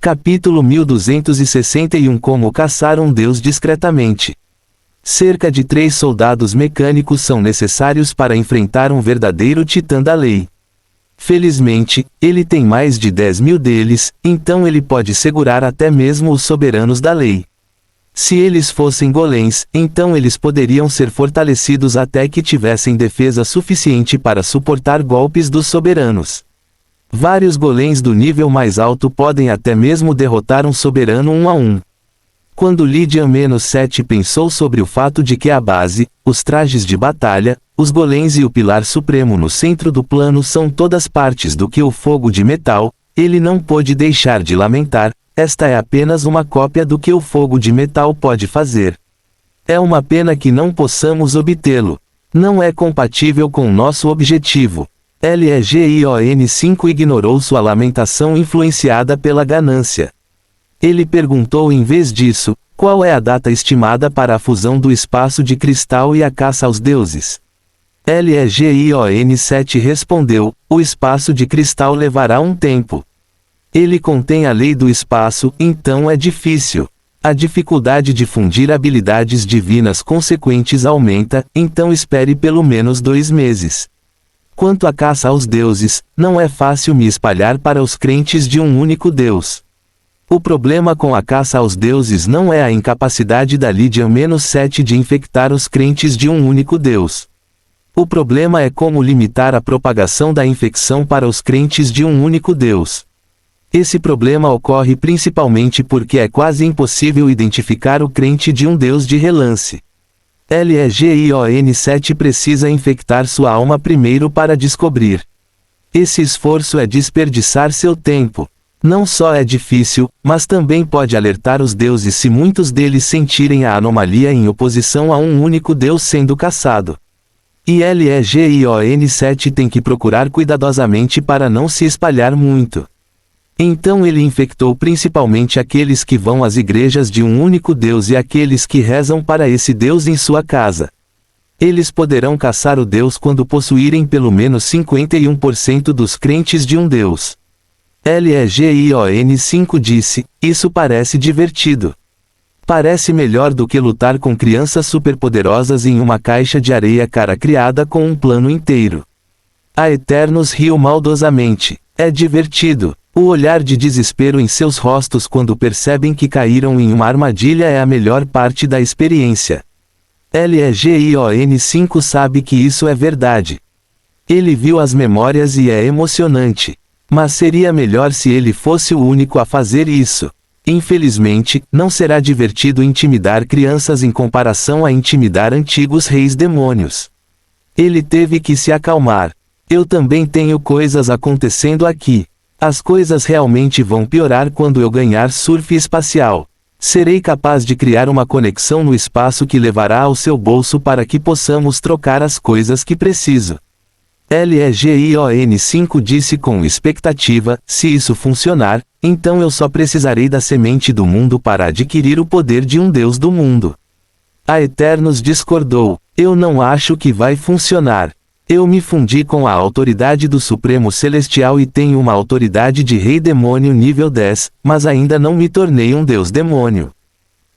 Capítulo 1261 Como caçar um deus discretamente. Cerca de 3 soldados mecânicos são necessários para enfrentar um verdadeiro titã da lei. Felizmente, ele tem mais de 10.000 deles, então ele pode segurar até mesmo os soberanos da lei. Se eles fossem golems, então eles poderiam ser fortalecidos até que tivessem defesa suficiente para suportar golpes dos soberanos. Vários golems do nível mais alto podem até mesmo derrotar um soberano 1 a 1. Quando Lydian-7 pensou sobre o fato de que a base, os trajes de batalha, os golems e o pilar supremo no centro do plano são todas partes do que o fogo de metal, ele não pôde deixar de lamentar: esta é apenas uma cópia do que o fogo de metal pode fazer. É uma pena que não possamos obtê-lo. Não é compatível com nosso objetivo. Legion-5 ignorou sua lamentação influenciada pela ganância. Ele perguntou em vez disso: qual é a data estimada para a fusão do espaço de cristal e a caça aos deuses? Legion-7 respondeu: o espaço de cristal levará um tempo. Ele contém a lei do espaço, então é difícil. A dificuldade de fundir habilidades divinas consequentes aumenta, então espere pelo menos 2 meses. Quanto à caça aos deuses, não é fácil me espalhar para os crentes de um único Deus. O problema com a caça aos deuses não é a incapacidade da Lydian-7 de infectar os crentes de um único Deus. O problema é como limitar a propagação da infecção para os crentes de um único Deus. Esse problema ocorre principalmente porque é quase impossível identificar o crente de um Deus de relance. Legion-7 precisa infectar sua alma primeiro para descobrir. Esse esforço é desperdiçar seu tempo. Não só é difícil, mas também pode alertar os deuses se muitos deles sentirem a anomalia em oposição a um único Deus sendo caçado. E Legion-7 tem que procurar cuidadosamente para não se espalhar muito. Então ele infectou principalmente aqueles que vão às igrejas de um único Deus e aqueles que rezam para esse Deus em sua casa. Eles poderão caçar o Deus quando possuírem pelo menos 51% dos crentes de um Deus. Legion-5 disse: isso parece divertido. Parece melhor do que lutar com crianças superpoderosas em uma caixa de areia cara criada com um plano inteiro. A Eternos riu maldosamente. É divertido. O olhar de desespero em seus rostos quando percebem que caíram em uma armadilha é a melhor parte da experiência. Legion-5 sabe que isso é verdade. Ele viu as memórias e é emocionante. Mas seria melhor se ele fosse o único a fazer isso. Infelizmente, não será divertido intimidar crianças em comparação a intimidar antigos reis demônios. Ele teve que se acalmar. Eu também tenho coisas acontecendo aqui. As coisas realmente vão piorar quando eu ganhar surf espacial. Serei capaz de criar uma conexão no espaço que levará ao seu bolso para que possamos trocar as coisas que preciso. Legion-5 disse com expectativa: se isso funcionar, então eu só precisarei da semente do mundo para adquirir o poder de um Deus do mundo. A Eternos discordou: eu não acho que vai funcionar. Eu me fundi com a autoridade do Supremo Celestial e tenho uma autoridade de Rei Demônio nível 10, mas ainda não me tornei um Deus Demônio.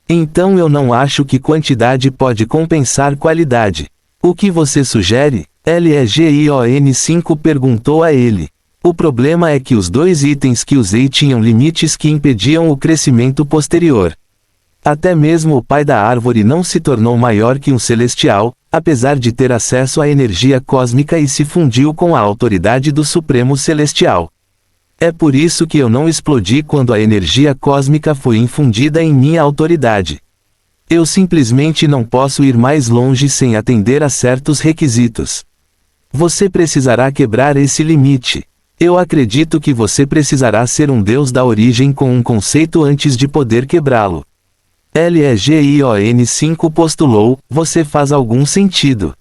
Então eu não acho que quantidade pode compensar qualidade. O que você sugere? Legion-5 perguntou a ele. O problema é que os 2 itens que usei tinham limites que impediam o crescimento posterior. Até mesmo o pai da árvore não se tornou maior que um celestial, apesar de ter acesso à energia cósmica e se fundiu com a autoridade do Supremo Celestial. É por isso que eu não explodi quando a energia cósmica foi infundida em minha autoridade. Eu simplesmente não posso ir mais longe sem atender a certos requisitos. Você precisará quebrar esse limite. Eu acredito que você precisará ser um Deus da origem com um conceito antes de poder quebrá-lo. Legion-5 postulou: você faz algum sentido.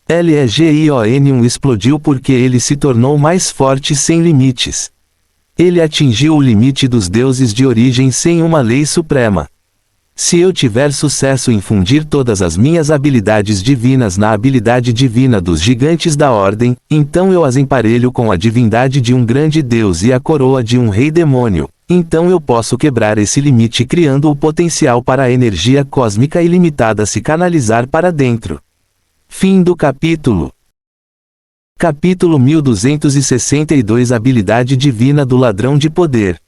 Legion-1 explodiu porque ele se tornou mais forte sem limites. Ele atingiu o limite dos deuses de origem sem uma lei suprema. Se eu tiver sucesso em fundir todas as minhas habilidades divinas na habilidade divina dos gigantes da ordem, então eu as emparelho com a divindade de um grande deus e a coroa de um rei demônio. então eu posso quebrar esse limite criando o potencial para a energia cósmica ilimitada se canalizar para dentro. Fim do capítulo. Capítulo 1262 Habilidade Divina do Ladrão de Poder.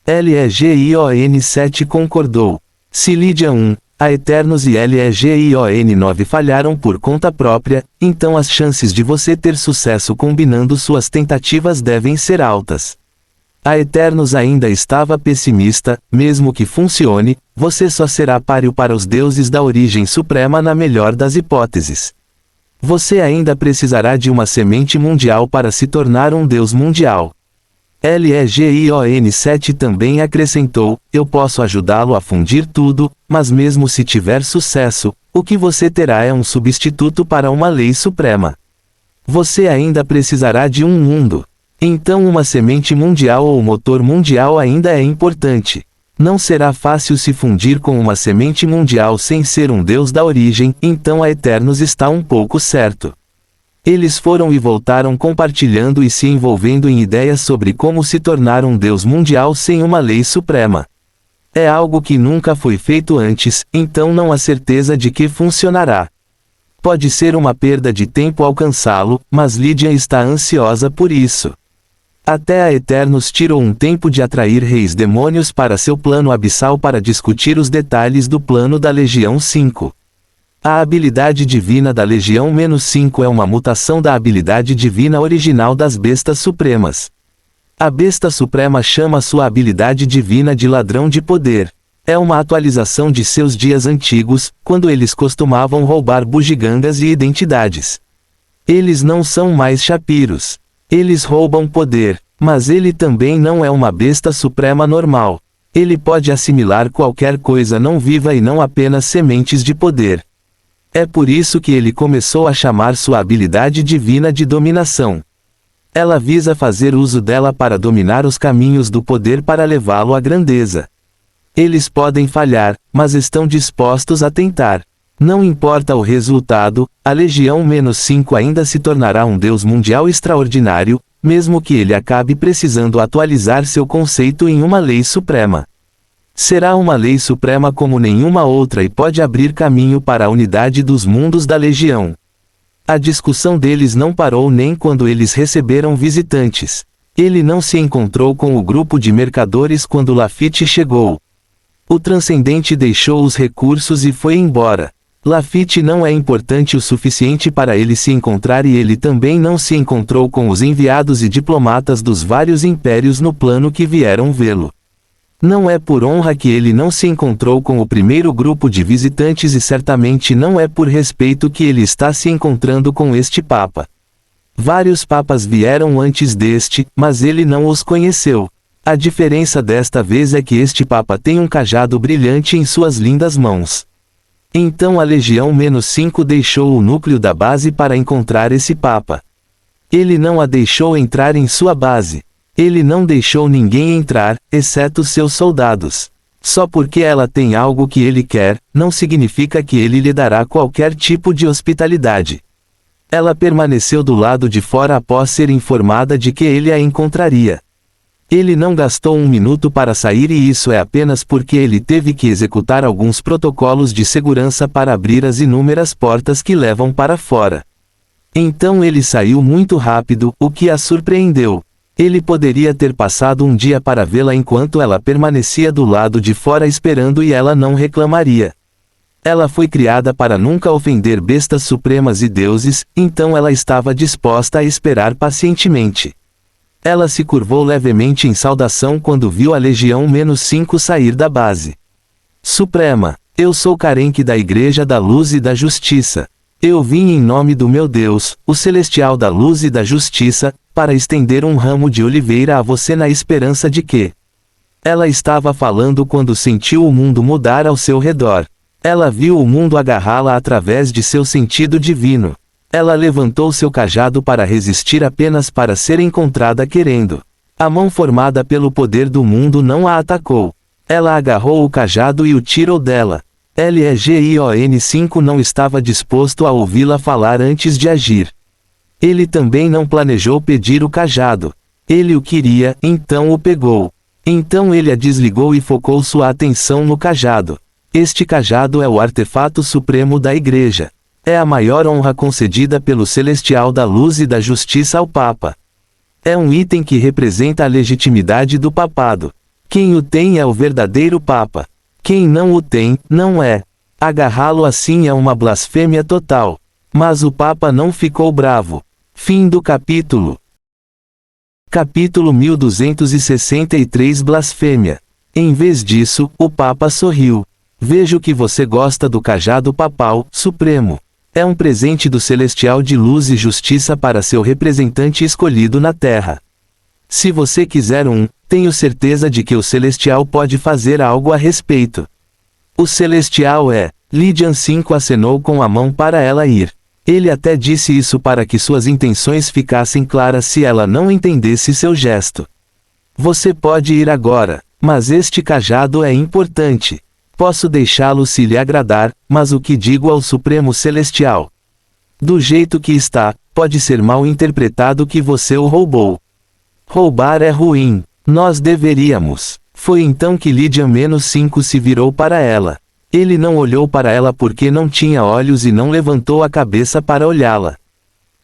LEGION 7 concordou. Se Lídia 1, a Eternos e LEGION 9 falharam por conta própria, então as chances de você ter sucesso combinando suas tentativas devem ser altas. A Eternos ainda estava pessimista, mesmo que funcione, você só será páreo para os deuses da origem suprema na melhor das hipóteses. Você ainda precisará de uma semente mundial para se tornar um deus mundial. LEGION 7 também acrescentou, eu posso ajudá-lo a fundir tudo, mas mesmo se tiver sucesso, o que você terá é um substituto para uma lei suprema. Você ainda precisará de um mundo. Então uma semente mundial ou motor mundial ainda é importante. Não será fácil se fundir com uma semente mundial sem ser um deus da origem, então a Eternos está um pouco certo. Eles foram e voltaram compartilhando e se envolvendo em ideias sobre como se tornar um deus mundial sem uma lei suprema. É algo que nunca foi feito antes, então não há certeza de que funcionará. Pode ser uma perda de tempo alcançá-lo, mas Lídia está ansiosa por isso. Até a Eternos tirou um tempo de atrair reis demônios para seu plano abissal para discutir os detalhes do plano da Legião 5. A habilidade divina da Legião-5 é uma mutação da habilidade divina original das Bestas Supremas. A Besta Suprema chama sua habilidade divina de Ladrão de Poder. É uma atualização de seus dias antigos, quando eles costumavam roubar bugigangas e identidades. Eles não são mais chapiros. Eles roubam poder, mas ele também não é uma besta suprema normal. Ele pode assimilar qualquer coisa não viva e não apenas sementes de poder. É por isso que ele começou a chamar sua habilidade divina de dominação. Ela visa fazer uso dela para dominar os caminhos do poder para levá-lo à grandeza. Eles podem falhar, mas estão dispostos a tentar. Não importa o resultado, a Legião-5 ainda se tornará um deus mundial extraordinário, mesmo que ele acabe precisando atualizar seu conceito em uma lei suprema. Será uma lei suprema como nenhuma outra e pode abrir caminho para a unidade dos mundos da Legião. A discussão deles não parou nem quando eles receberam visitantes. Ele não se encontrou com o grupo de mercadores quando Lafitte chegou. O transcendente deixou os recursos e foi embora. Lafitte não é importante o suficiente para ele se encontrar e ele também não se encontrou com os enviados e diplomatas dos vários impérios no plano que vieram vê-lo. Não é por honra que ele não se encontrou com o primeiro grupo de visitantes e certamente não é por respeito que ele está se encontrando com este Papa. Vários papas vieram antes deste, mas ele não os conheceu. A diferença desta vez é que este Papa tem um cajado brilhante em suas lindas mãos. Então a Legião-5 deixou o núcleo da base para encontrar esse Papa. Ele não a deixou entrar em sua base. Ele não deixou ninguém entrar, exceto seus soldados. Só porque ela tem algo que ele quer, não significa que ele lhe dará qualquer tipo de hospitalidade. Ela permaneceu do lado de fora após ser informada de que ele a encontraria. Ele não gastou um minuto para sair e isso é apenas porque ele teve que executar alguns protocolos de segurança para abrir as inúmeras portas que levam para fora. Então ele saiu muito rápido, o que a surpreendeu. Ele poderia ter passado um dia para vê-la enquanto ela permanecia do lado de fora esperando e ela não reclamaria. Ela foi criada para nunca ofender bestas supremas e deuses, então ela estava disposta a esperar pacientemente. Ela se curvou levemente em saudação quando viu a Legião-5 sair da base. Suprema, eu sou Karenk da Igreja da Luz e da Justiça. Eu vim em nome do meu Deus, o Celestial da Luz e da Justiça, para estender um ramo de oliveira a você na esperança de que. Ela estava falando quando sentiu o mundo mudar ao seu redor. Ela viu o mundo agarrá-la através de seu sentido divino. Ela levantou seu cajado para resistir apenas para ser encontrada querendo. A mão formada pelo poder do mundo não a atacou. Ela agarrou o cajado e o tirou dela. Legion-5 não estava disposto a ouvi-la falar antes de agir. Ele também não planejou pedir o cajado. Ele o queria, então o pegou. Então ele a desligou e focou sua atenção no cajado. Este cajado é o artefato supremo da Igreja. É a maior honra concedida pelo Celestial da Luz e da Justiça ao Papa. É um item que representa a legitimidade do papado. Quem o tem é o verdadeiro Papa. Quem não o tem, não é. Agarrá-lo assim é uma blasfêmia total. Mas o Papa não ficou bravo. Fim do capítulo. Capítulo 1263 Blasfêmia. Em vez disso, o Papa sorriu. Vejo que você gosta do cajado papal, supremo. É um presente do Celestial de luz e justiça para seu representante escolhido na Terra. Se você quiser tenho certeza de que o Celestial pode fazer algo a respeito. O Celestial Lydian 5 acenou com a mão para ela ir. Ele até disse isso para que suas intenções ficassem claras se ela não entendesse seu gesto. Você pode ir agora, mas este cajado é importante. Posso deixá-lo se lhe agradar, mas o que digo ao Supremo Celestial? Do jeito que está, pode ser mal interpretado que você o roubou. Roubar é ruim. Nós deveríamos. Foi então que Lydian-5 se virou para ela. Ele não olhou para ela porque não tinha olhos e não levantou a cabeça para olhá-la.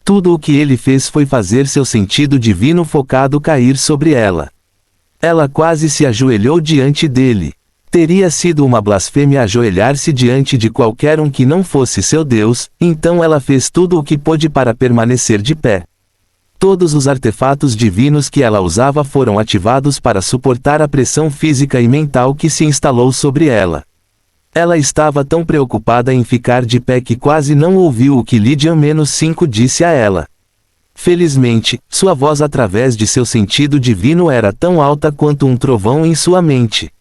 Tudo o que ele fez foi fazer seu sentido divino focado cair sobre ela. Ela quase se ajoelhou diante dele. Teria sido uma blasfêmia ajoelhar-se diante de qualquer que não fosse seu Deus, então ela fez tudo o que pôde para permanecer de pé. Todos os artefatos divinos que ela usava foram ativados para suportar a pressão física e mental que se instalou sobre ela. Ela estava tão preocupada em ficar de pé que quase não ouviu o que Lydian-5 disse a ela. Felizmente, sua voz através de seu sentido divino era tão alta quanto um trovão em sua mente.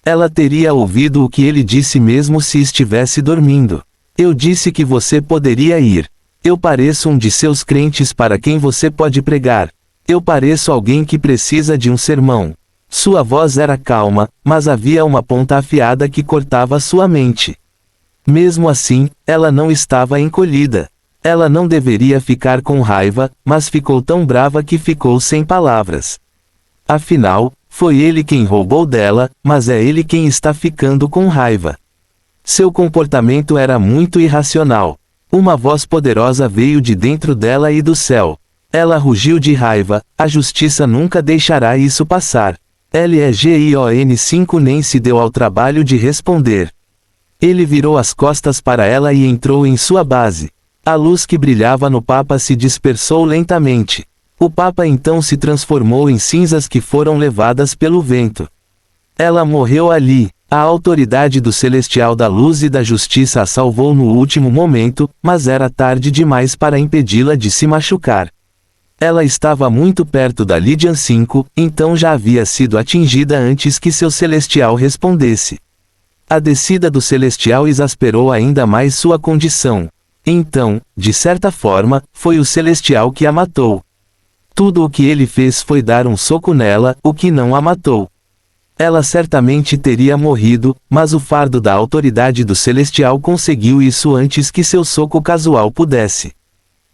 Ela teria ouvido o que ele disse mesmo se estivesse dormindo. Eu disse que você poderia ir. Eu pareço de seus crentes para quem você pode pregar. Eu pareço alguém que precisa de um sermão. Sua voz era calma, mas havia uma ponta afiada que cortava sua mente. Mesmo assim, ela não estava encolhida. Ela não deveria ficar com raiva, mas ficou tão brava que ficou sem palavras. Afinal, foi ele quem roubou dela, mas é ele quem está ficando com raiva. Seu comportamento era muito irracional. Uma voz poderosa veio de dentro dela e do céu. Ela rugiu de raiva, a justiça nunca deixará isso passar. Lydian-5 nem se deu ao trabalho de responder. Ele virou as costas para ela e entrou em sua base. A luz que brilhava no Papa se dispersou lentamente. O Papa então se transformou em cinzas que foram levadas pelo vento. Ela morreu ali. A autoridade do Celestial da Luz e da Justiça a salvou no último momento, mas era tarde demais para impedi-la de se machucar. Ela estava muito perto da Lydian-5, então já havia sido atingida antes que seu Celestial respondesse. A descida do Celestial exasperou ainda mais sua condição. Então, de certa forma, foi o Celestial que a matou. Tudo o que ele fez foi dar um soco nela, o que não a matou. Ela certamente teria morrido, mas o fardo da autoridade do Celestial conseguiu isso antes que seu soco casual pudesse.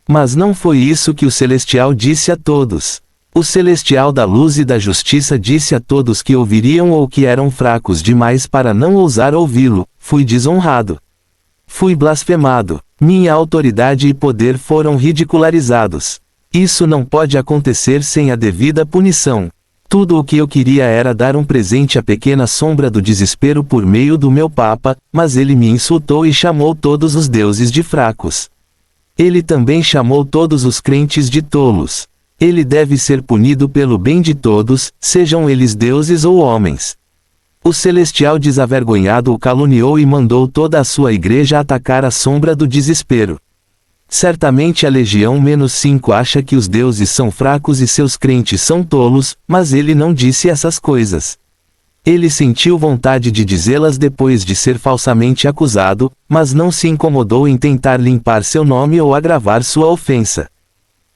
Mas não foi isso que o Celestial disse a todos. O Celestial da Luz e da Justiça disse a todos que ouviriam ou que eram fracos demais para não ousar ouvi-lo: fui desonrado. Fui blasfemado. Minha autoridade e poder foram ridicularizados. Isso não pode acontecer sem a devida punição. Tudo o que eu queria era dar um presente à pequena sombra do desespero por meio do meu Papa, mas ele me insultou e chamou todos os deuses de fracos. Ele também chamou todos os crentes de tolos. Ele deve ser punido pelo bem de todos, sejam eles deuses ou homens. O Celestial desavergonhado o caluniou e mandou toda a sua igreja atacar a sombra do desespero. Certamente a Legião-5 acha que os deuses são fracos e seus crentes são tolos, mas ele não disse essas coisas. Ele sentiu vontade de dizê-las depois de ser falsamente acusado, mas não se incomodou em tentar limpar seu nome ou agravar sua ofensa.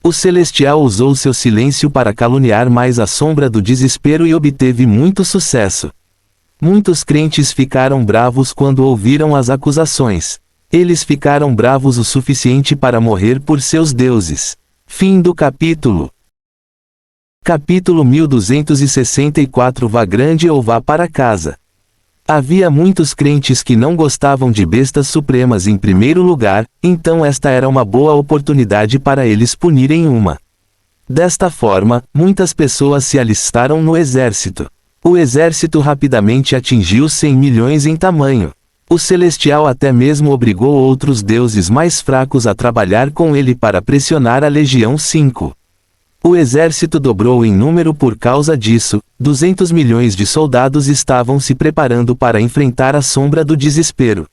O Celestial usou seu silêncio para caluniar mais a sombra do desespero e obteve muito sucesso. Muitos crentes ficaram bravos quando ouviram as acusações. Eles ficaram bravos o suficiente para morrer por seus deuses. Fim do capítulo. Capítulo 1264. Vá grande ou vá para casa. Havia muitos crentes que não gostavam de bestas supremas em primeiro lugar, então esta era uma boa oportunidade para eles punirem uma. Desta forma, muitas pessoas se alistaram no exército. O exército rapidamente atingiu 100 milhões em tamanho. O celestial até mesmo obrigou outros deuses mais fracos a trabalhar com ele para pressionar a Legião 5. O exército dobrou em número por causa disso. 200 milhões de soldados estavam se preparando para enfrentar a sombra do desespero.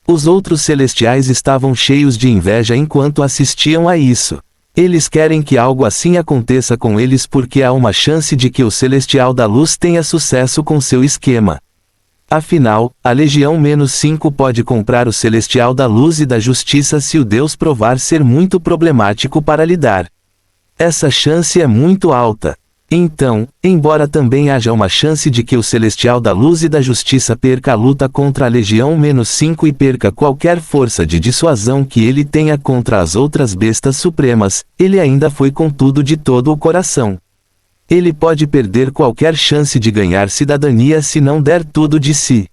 Os outros celestiais estavam cheios de inveja enquanto assistiam a isso. Eles querem que algo assim aconteça com eles porque há uma chance de que o Celestial da Luz tenha sucesso com seu esquema. Afinal, a Legião-5 pode comprar o Celestial da Luz e da Justiça se o Deus provar ser muito problemático para lidar. Essa chance é muito alta. Então, embora também haja uma chance de que o Celestial da Luz e da Justiça perca a luta contra a Legião-5 e perca qualquer força de dissuasão que ele tenha contra as outras bestas supremas, ele ainda foi com tudo de todo o coração. Ele pode perder qualquer chance de ganhar cidadania se não der tudo de si.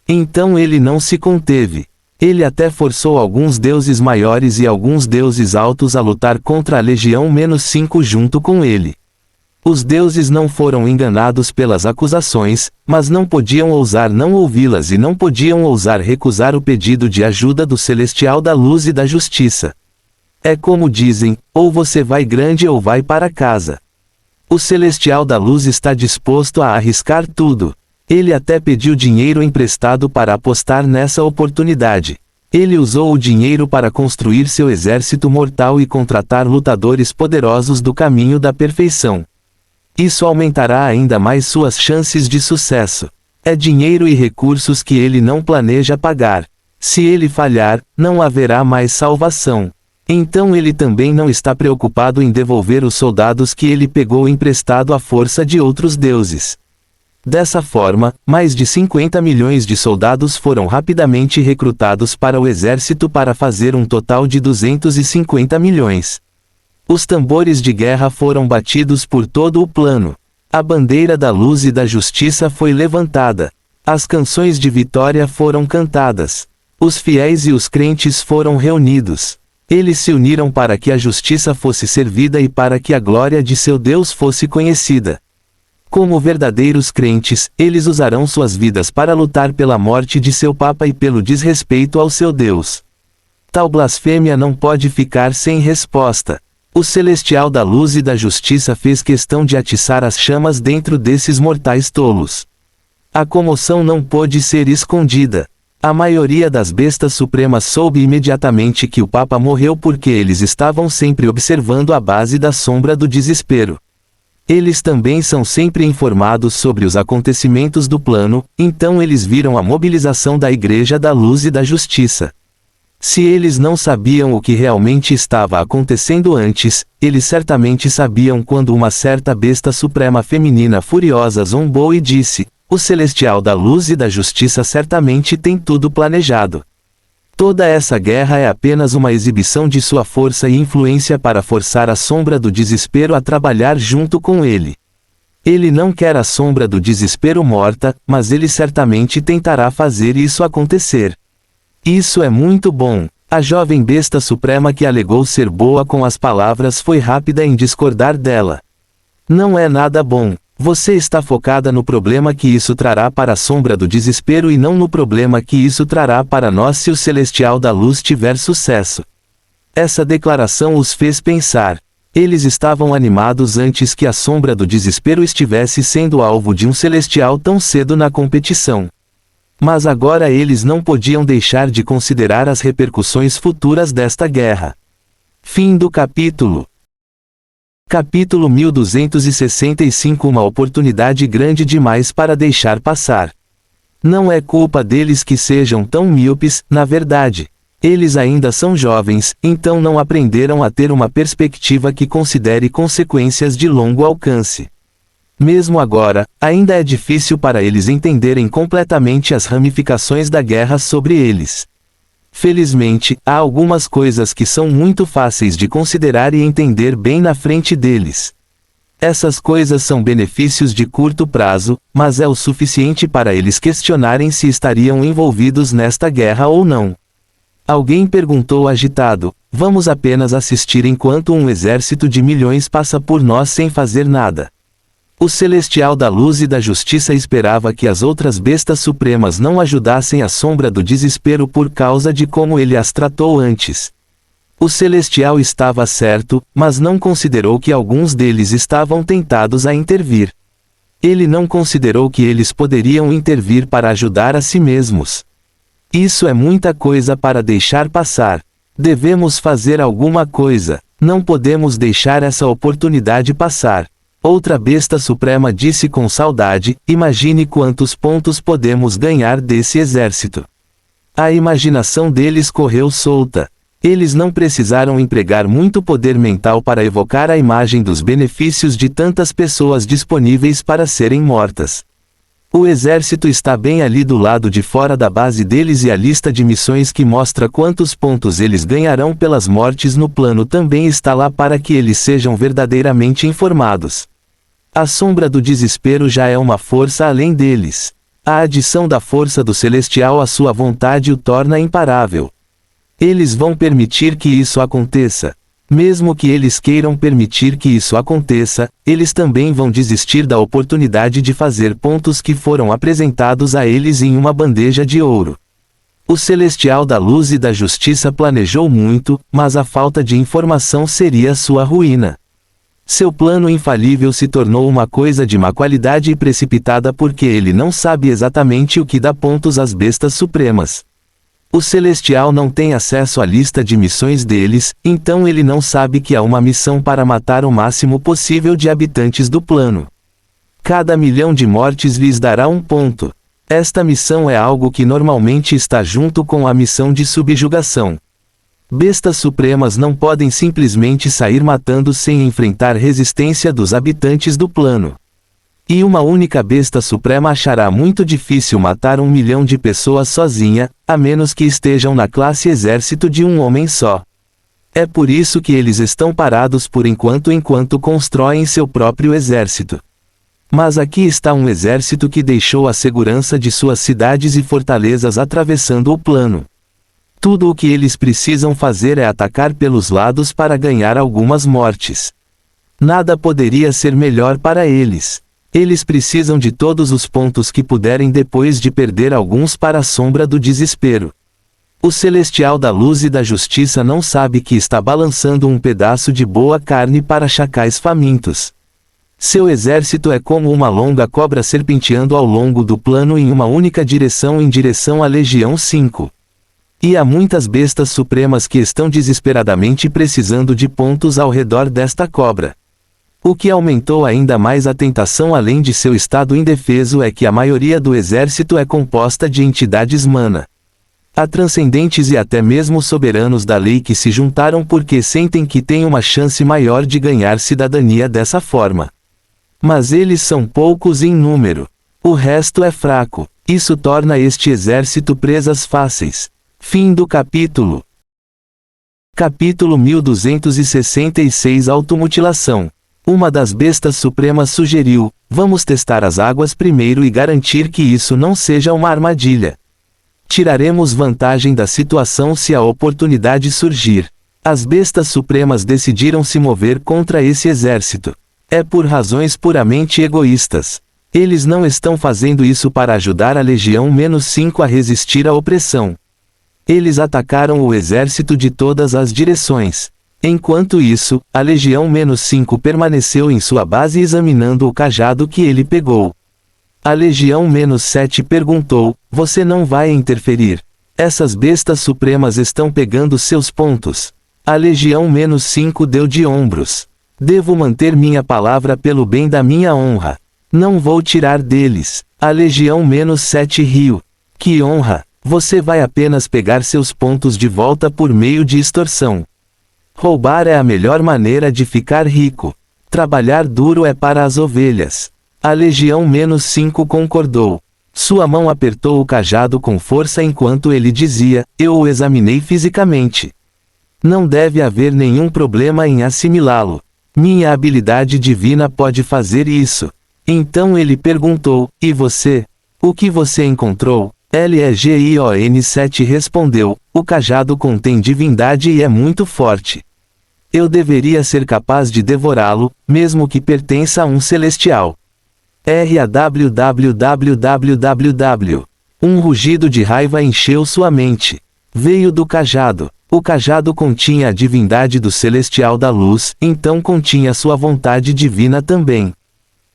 Então ele não se conteve. Ele até forçou alguns deuses maiores e alguns deuses altos a lutar contra a Legião-5 junto com ele. Os deuses não foram enganados pelas acusações, mas não podiam ousar não ouvi-las e não podiam ousar recusar o pedido de ajuda do Celestial da Luz e da Justiça. É como dizem, ou você vai grande ou vai para casa. O Celestial da Luz está disposto a arriscar tudo. Ele até pediu dinheiro emprestado para apostar nessa oportunidade. Ele usou o dinheiro para construir seu exército mortal e contratar lutadores poderosos do caminho da perfeição. Isso aumentará ainda mais suas chances de sucesso. É dinheiro e recursos que ele não planeja pagar. Se ele falhar, não haverá mais salvação. Então ele também não está preocupado em devolver os soldados que ele pegou emprestado à força de outros deuses. Dessa forma, mais de 50 milhões de soldados foram rapidamente recrutados para o exército para fazer um total de 250 milhões. Os tambores de guerra foram batidos por todo o plano. A bandeira da luz e da justiça foi levantada. As canções de vitória foram cantadas. Os fiéis e os crentes foram reunidos. Eles se uniram para que a justiça fosse servida e para que a glória de seu Deus fosse conhecida. Como verdadeiros crentes, eles usarão suas vidas para lutar pela morte de seu Papa e pelo desrespeito ao seu Deus. Tal blasfêmia não pode ficar sem resposta. O Celestial da Luz e da Justiça fez questão de atiçar as chamas dentro desses mortais tolos. A comoção não pôde ser escondida. A maioria das bestas supremas soube imediatamente que o Papa morreu porque eles estavam sempre observando a base da sombra do desespero. Eles também são sempre informados sobre os acontecimentos do plano, então eles viram a mobilização da Igreja da Luz e da Justiça. Se eles não sabiam o que realmente estava acontecendo antes, eles certamente sabiam quando uma certa besta suprema feminina furiosa zombou e disse: "O Celestial da Luz e da Justiça certamente tem tudo planejado. Toda essa guerra é apenas uma exibição de sua força e influência para forçar a sombra do desespero a trabalhar junto com ele. Ele não quer a sombra do desespero morta, mas ele certamente tentará fazer isso acontecer." Isso é muito bom. A jovem besta suprema que alegou ser boa com as palavras foi rápida em discordar dela. Não é nada bom. Você está focada no problema que isso trará para a sombra do desespero e não no problema que isso trará para nós se o Celestial da Luz tiver sucesso. Essa declaração os fez pensar. Eles estavam animados antes que a sombra do desespero estivesse sendo alvo de um celestial tão cedo na competição. Mas agora eles não podiam deixar de considerar as repercussões futuras desta guerra. Fim do capítulo. Capítulo 1265. Uma oportunidade grande demais para deixar passar. Não é culpa deles que sejam tão míopes, na verdade. Eles ainda são jovens, então não aprenderam a ter uma perspectiva que considere consequências de longo alcance. Mesmo agora, ainda é difícil para eles entenderem completamente as ramificações da guerra sobre eles. Felizmente, há algumas coisas que são muito fáceis de considerar e entender bem na frente deles. Essas coisas são benefícios de curto prazo, mas é o suficiente para eles questionarem se estariam envolvidos nesta guerra ou não. Alguém perguntou agitado: vamos apenas assistir enquanto um exército de milhões passa por nós sem fazer nada. O Celestial da Luz e da Justiça esperava que as outras bestas supremas não ajudassem a Sombra do Desespero por causa de como ele as tratou antes. O Celestial estava certo, mas não considerou que alguns deles estavam tentados a intervir. Ele não considerou que eles poderiam intervir para ajudar a si mesmos. Isso é muita coisa para deixar passar. Devemos fazer alguma coisa. Não podemos deixar essa oportunidade passar. Outra besta suprema disse com saudade: imagine quantos pontos podemos ganhar desse exército. A imaginação deles correu solta. Eles não precisaram empregar muito poder mental para evocar a imagem dos benefícios de tantas pessoas disponíveis para serem mortas. O exército está bem ali do lado de fora da base deles e a lista de missões que mostra quantos pontos eles ganharão pelas mortes no plano também está lá para que eles sejam verdadeiramente informados. A Sombra do Desespero já é uma força além deles. A adição da força do Celestial à sua vontade o torna imparável. Eles vão permitir que isso aconteça. Mesmo que eles queiram permitir que isso aconteça, eles também vão desistir da oportunidade de fazer pontos que foram apresentados a eles em uma bandeja de ouro. O Celestial da Luz e da Justiça planejou muito, mas a falta de informação seria sua ruína. Seu plano infalível se tornou uma coisa de má qualidade e precipitada porque ele não sabe exatamente o que dá pontos às bestas supremas. O Celestial não tem acesso à lista de missões deles, então ele não sabe que há uma missão para matar o máximo possível de habitantes do plano. Cada 1.000.000 de mortes lhes dará um ponto. Esta missão é algo que normalmente está junto com a missão de subjugação. Bestas supremas não podem simplesmente sair matando sem enfrentar resistência dos habitantes do plano. E uma única besta suprema achará muito difícil matar 1.000.000 de pessoas sozinha, a menos que estejam na classe exército de um homem só. É por isso que eles estão parados por enquanto constroem seu próprio exército. Mas aqui está um exército que deixou a segurança de suas cidades e fortalezas atravessando o plano. Tudo o que eles precisam fazer é atacar pelos lados para ganhar algumas mortes. Nada poderia ser melhor para eles. Eles precisam de todos os pontos que puderem depois de perder alguns para a Sombra do Desespero. O Celestial da Luz e da Justiça não sabe que está balançando um pedaço de boa carne para chacais famintos. Seu exército é como uma longa cobra serpenteando ao longo do plano em uma única direção em direção à Legião 5. E há muitas bestas supremas que estão desesperadamente precisando de pontos ao redor desta cobra. O que aumentou ainda mais a tentação além de seu estado indefeso é que a maioria do exército é composta de entidades mana. Há transcendentes e até mesmo soberanos da lei que se juntaram porque sentem que têm uma chance maior de ganhar cidadania dessa forma. Mas eles são poucos em número. O resto é fraco. Isso torna este exército presas fáceis. Fim do capítulo. Capítulo 1266 Automutilação. Uma das bestas supremas sugeriu: vamos testar as águas primeiro e garantir que isso não seja uma armadilha. Tiraremos vantagem da situação se a oportunidade surgir. As bestas supremas decidiram se mover contra esse exército. É por razões puramente egoístas. Eles não estão fazendo isso para ajudar a Legião -5 a resistir à opressão. Eles atacaram o exército de todas as direções. Enquanto isso, a Legião -5 permaneceu em sua base examinando o cajado que ele pegou. A Legião -7 perguntou: você não vai interferir? Essas bestas supremas estão pegando seus pontos. A Legião -5 deu de ombros. Devo manter minha palavra pelo bem da minha honra. Não vou tirar deles. A Legião -7 riu. Que honra! Você vai apenas pegar seus pontos de volta por meio de extorsão. Roubar é a melhor maneira de ficar rico. Trabalhar duro é para as ovelhas. A Legião -5 concordou. Sua mão apertou o cajado com força enquanto ele dizia: eu o examinei fisicamente. Não deve haver nenhum problema em assimilá-lo. Minha habilidade divina pode fazer isso. Então ele perguntou, e você? O que você encontrou? Legion 7 respondeu, o cajado contém divindade e é muito forte. Eu deveria ser capaz de devorá-lo, mesmo que pertença a um celestial. RAWWWWW. Um rugido de raiva encheu sua mente. Veio do cajado. O cajado continha a divindade do celestial da luz, então continha sua vontade divina também.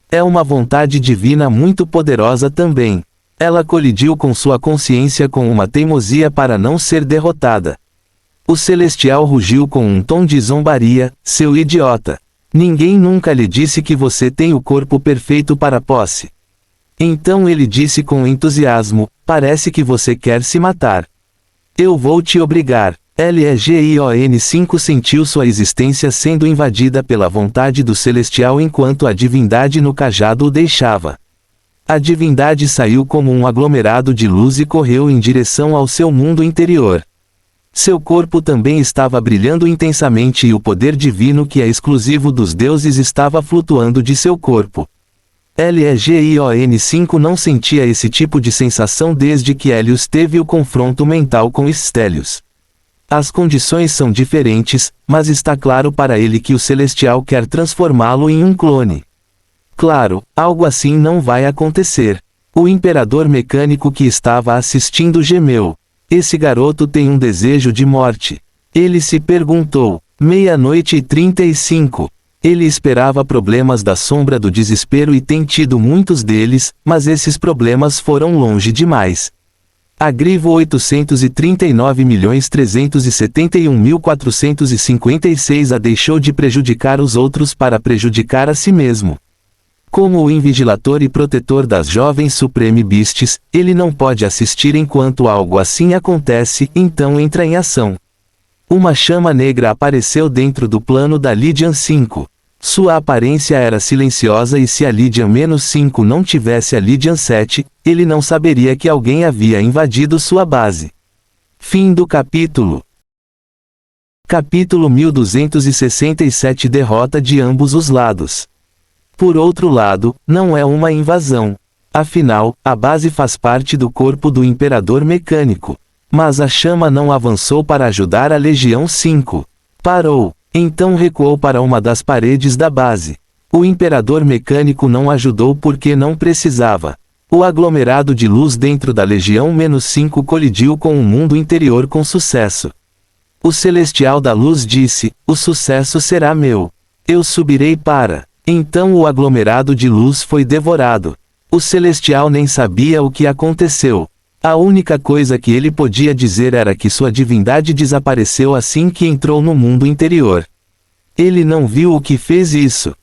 É uma vontade divina muito poderosa também. Ela colidiu com sua consciência com uma teimosia para não ser derrotada. O celestial rugiu com um tom de zombaria, seu idiota. Ninguém nunca lhe disse que você tem o corpo perfeito para a posse. Então ele disse com entusiasmo, parece que você quer se matar. Eu vou te obrigar. Legion 5 sentiu sua existência sendo invadida pela vontade do celestial enquanto a divindade no cajado o deixava. A divindade saiu como um aglomerado de luz e correu em direção ao seu mundo interior. Seu corpo também estava brilhando intensamente e o poder divino que é exclusivo dos deuses estava flutuando de seu corpo. Legion 5 não sentia esse tipo de sensação desde que Helios teve o confronto mental com Stelios. As condições são diferentes, mas está claro para ele que o celestial quer transformá-lo em um clone. Claro, algo assim não vai acontecer. O imperador mecânico que estava assistindo gemeu. Esse garoto tem um desejo de morte. Ele se perguntou. 00:35. Ele esperava problemas da sombra do desespero e tem tido muitos deles, mas esses problemas foram longe demais. A Grivo 839.371.456 a deixou de prejudicar os outros para prejudicar a si mesmo. Como o invigilador e protetor das jovens Supreme Beasts, ele não pode assistir enquanto algo assim acontece, então entra em ação. Uma chama negra apareceu dentro do plano da Legion 5. Sua aparência era silenciosa e se a Legion-5 não tivesse a Legion 7, ele não saberia que alguém havia invadido sua base. Fim do capítulo. Capítulo 1267 Derrota de ambos os lados. Por outro lado, não é uma invasão. Afinal, a base faz parte do corpo do Imperador Mecânico. Mas a chama não avançou para ajudar a Legião 5. Parou. Então recuou para uma das paredes da base. O Imperador Mecânico não ajudou porque não precisava. O aglomerado de luz dentro da Legião-5 colidiu com o mundo interior com sucesso. O Celestial da Luz disse, o sucesso será meu. Eu subirei para... Então o aglomerado de luz foi devorado. O Celestial nem sabia o que aconteceu. A única coisa que ele podia dizer era que sua divindade desapareceu assim que entrou no mundo interior. Ele não viu o que fez isso.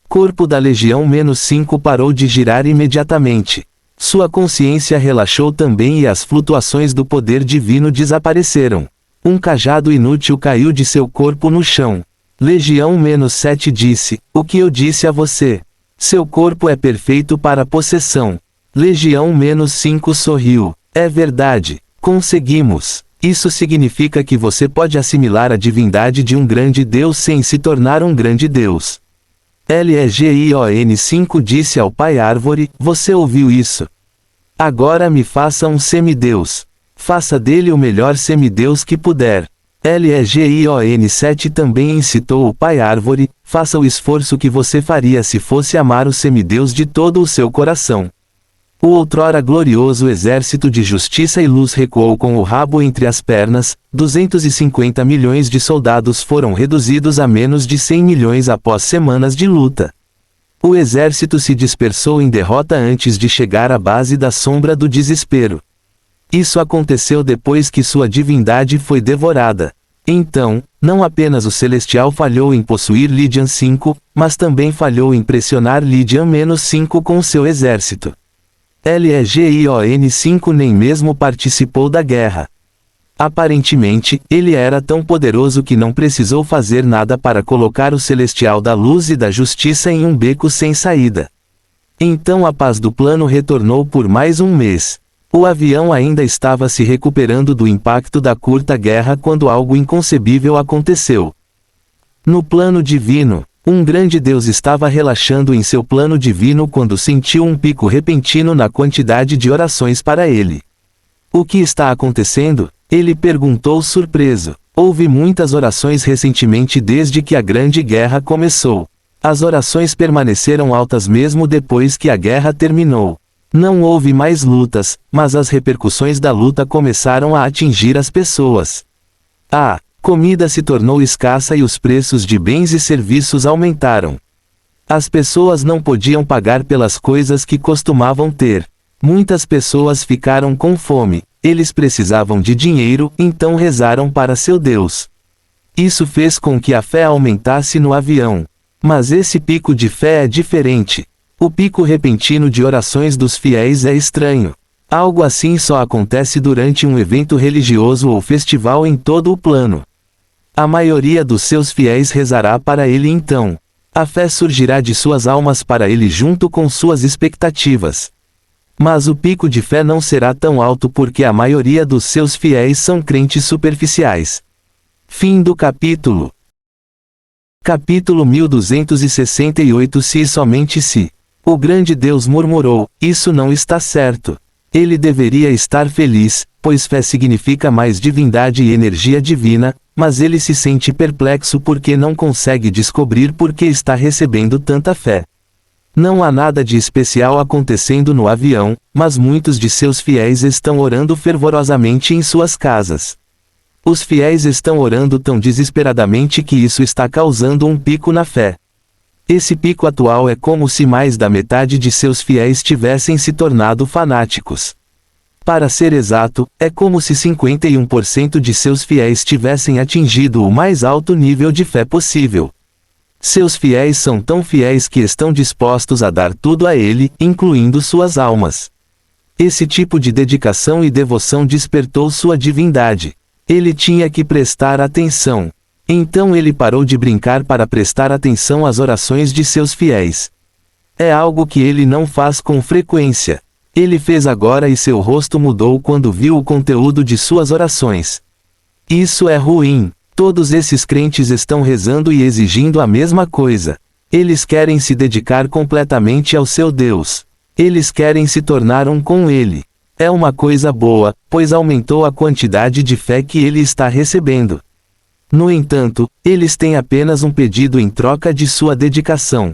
Corpo da Legião-5 parou de girar imediatamente. Sua consciência relaxou também e as flutuações do poder divino desapareceram. Um cajado inútil caiu de seu corpo no chão. Legião-7 disse, o que eu disse a você? Seu corpo é perfeito para a possessão. Legião-5 sorriu. É verdade. Conseguimos. Isso significa que você pode assimilar a divindade de um grande deus sem se tornar um grande deus. Legion-5 disse ao Pai Árvore, você ouviu isso? Agora me faça um semideus. Faça dele o melhor semideus que puder. Legion-7 também incitou o Pai Árvore, faça o esforço que você faria se fosse amar o semideus de todo o seu coração. O outrora glorioso exército de justiça e luz recuou com o rabo entre as pernas, 250 milhões de soldados foram reduzidos a menos de 100 milhões após semanas de luta. O exército se dispersou em derrota antes de chegar à base da sombra do desespero. Isso aconteceu depois que sua divindade foi devorada. Então, não apenas o Celestial falhou em possuir Legion 5, mas também falhou em pressionar Legion-5 com seu exército. Legion-5 nem mesmo participou da guerra. Aparentemente, ele era tão poderoso que não precisou fazer nada para colocar o Celestial da Luz e da Justiça em um beco sem saída. Então a paz do plano retornou por mais um mês. O avião ainda estava se recuperando do impacto da curta guerra quando algo inconcebível aconteceu. No plano divino, Um grande Deus estava relaxando em seu plano divino quando sentiu um pico repentino na quantidade de orações para ele. O que está acontecendo? Ele perguntou surpreso. Houve muitas orações recentemente desde que a Grande Guerra começou. As orações permaneceram altas mesmo depois que a guerra terminou. Não houve mais lutas, mas as repercussões da luta começaram a atingir as pessoas. A comida se tornou escassa e os preços de bens e serviços aumentaram. As pessoas não podiam pagar pelas coisas que costumavam ter. Muitas pessoas ficaram com fome. Eles precisavam de dinheiro, então rezaram para seu Deus. Isso fez com que a fé aumentasse no avião. Mas esse pico de fé é diferente. O pico repentino de orações dos fiéis é estranho. Algo assim só acontece durante um evento religioso ou festival em todo o plano. A maioria dos seus fiéis rezará para ele então. A fé surgirá de suas almas para ele junto com suas expectativas. Mas o pico de fé não será tão alto porque a maioria dos seus fiéis são crentes superficiais. Fim do capítulo. Capítulo 1268. Se e somente se. O grande Deus murmurou: isso não está certo. Ele deveria estar feliz, pois fé significa mais divindade e energia divina, mas ele se sente perplexo porque não consegue descobrir por que está recebendo tanta fé. Não há nada de especial acontecendo no avião, mas muitos de seus fiéis estão orando fervorosamente em suas casas. Os fiéis estão orando tão desesperadamente que isso está causando um pico na fé. Esse pico atual é como se mais da metade de seus fiéis tivessem se tornado fanáticos. Para ser exato, é como se 51% de seus fiéis tivessem atingido o mais alto nível de fé possível. Seus fiéis são tão fiéis que estão dispostos a dar tudo a ele, incluindo suas almas. Esse tipo de dedicação e devoção despertou sua divindade. Ele tinha que prestar atenção. Então ele parou de brincar para prestar atenção às orações de seus fiéis. É algo que ele não faz com frequência. Ele fez agora e seu rosto mudou quando viu o conteúdo de suas orações. Isso é ruim. Todos esses crentes estão rezando e exigindo a mesma coisa. Eles querem se dedicar completamente ao seu Deus. Eles querem se tornar um com ele. É uma coisa boa, pois aumentou a quantidade de fé que ele está recebendo. No entanto, eles têm apenas um pedido em troca de sua dedicação.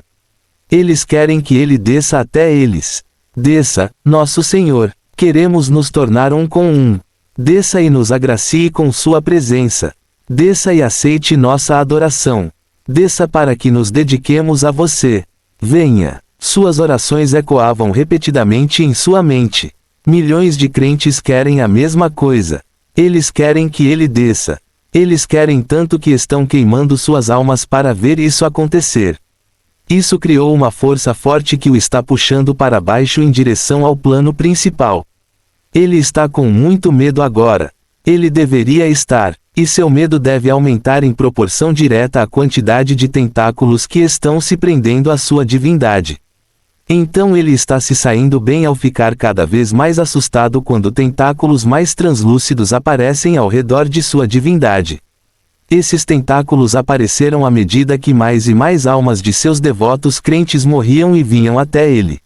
Eles querem que ele desça até eles. Desça, nosso Senhor, queremos nos tornar um com um. Desça e nos agracie com sua presença. Desça e aceite nossa adoração. Desça para que nos dediquemos a você. Venha. Suas orações ecoavam repetidamente em sua mente. Milhões de crentes querem a mesma coisa. Eles querem que ele desça. Eles querem tanto que estão queimando suas almas para ver isso acontecer. Isso criou uma força forte que o está puxando para baixo em direção ao plano principal. Ele está com muito medo agora. Ele deveria estar. E seu medo deve aumentar em proporção direta à quantidade de tentáculos que estão se prendendo à sua divindade. Então ele está se saindo bem ao ficar cada vez mais assustado quando tentáculos mais translúcidos aparecem ao redor de sua divindade. Esses tentáculos apareceram à medida que mais e mais almas de seus devotos crentes morriam e vinham até ele.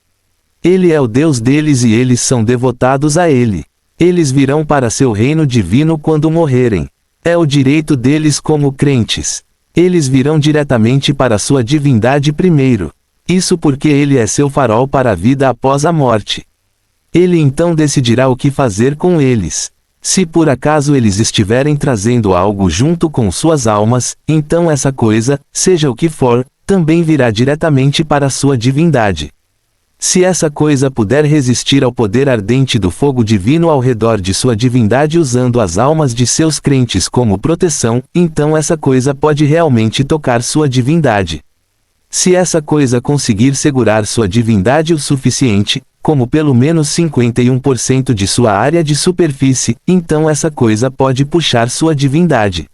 Ele é o Deus deles e eles são devotados a ele. Eles virão para seu reino divino quando morrerem. É o direito deles como crentes. Eles virão diretamente para sua divindade primeiro. Isso porque ele é seu farol para a vida após a morte. Ele então decidirá o que fazer com eles. Se por acaso eles estiverem trazendo algo junto com suas almas, então essa coisa, seja o que for, também virá diretamente para sua divindade. Se essa coisa puder resistir ao poder ardente do fogo divino ao redor de sua divindade usando as almas de seus crentes como proteção, então essa coisa pode realmente tocar sua divindade. Se essa coisa conseguir segurar sua divindade o suficiente, como pelo menos 51% de sua área de superfície, então essa coisa pode puxar sua divindade.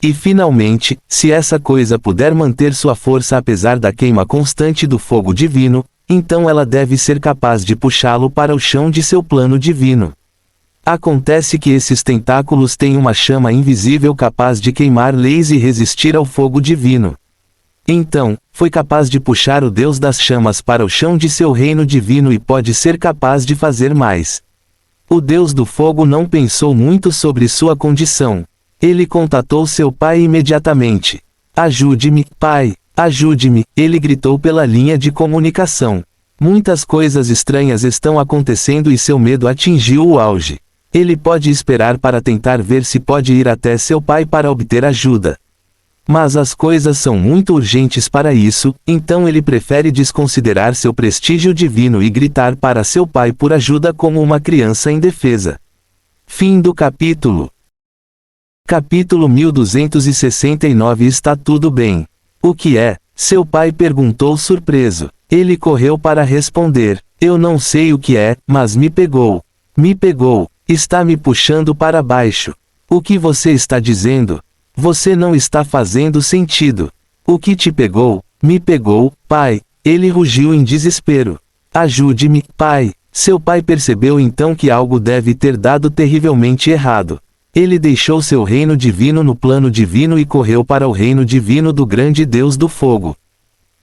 E finalmente, se essa coisa puder manter sua força apesar da queima constante do fogo divino, então ela deve ser capaz de puxá-lo para o chão de seu plano divino. Acontece que esses tentáculos têm uma chama invisível capaz de queimar leis e resistir ao fogo divino. Então, foi capaz de puxar o Deus das chamas para o chão de seu reino divino e pode ser capaz de fazer mais. O Deus do fogo não pensou muito sobre sua condição. Ele contatou seu pai imediatamente. Ajude-me, pai, ajude-me, ele gritou pela linha de comunicação. Muitas coisas estranhas estão acontecendo e seu medo atingiu o auge. Ele pode esperar para tentar ver se pode ir até seu pai para obter ajuda. Mas as coisas são muito urgentes para isso, então ele prefere desconsiderar seu prestígio divino e gritar para seu pai por ajuda como uma criança indefesa. Fim do capítulo. Capítulo 1269. Está tudo bem. O que é? Seu pai perguntou surpreso. Ele correu para responder. Eu não sei o que é, mas me pegou. Me pegou. Está me puxando para baixo. O que você está dizendo? Você não está fazendo sentido. O que te pegou? Me pegou, pai. Ele rugiu em desespero. Ajude-me, pai. Seu pai percebeu então que algo deve ter dado terrivelmente errado. Ele deixou seu reino divino no plano divino e correu para o reino divino do grande Deus do fogo.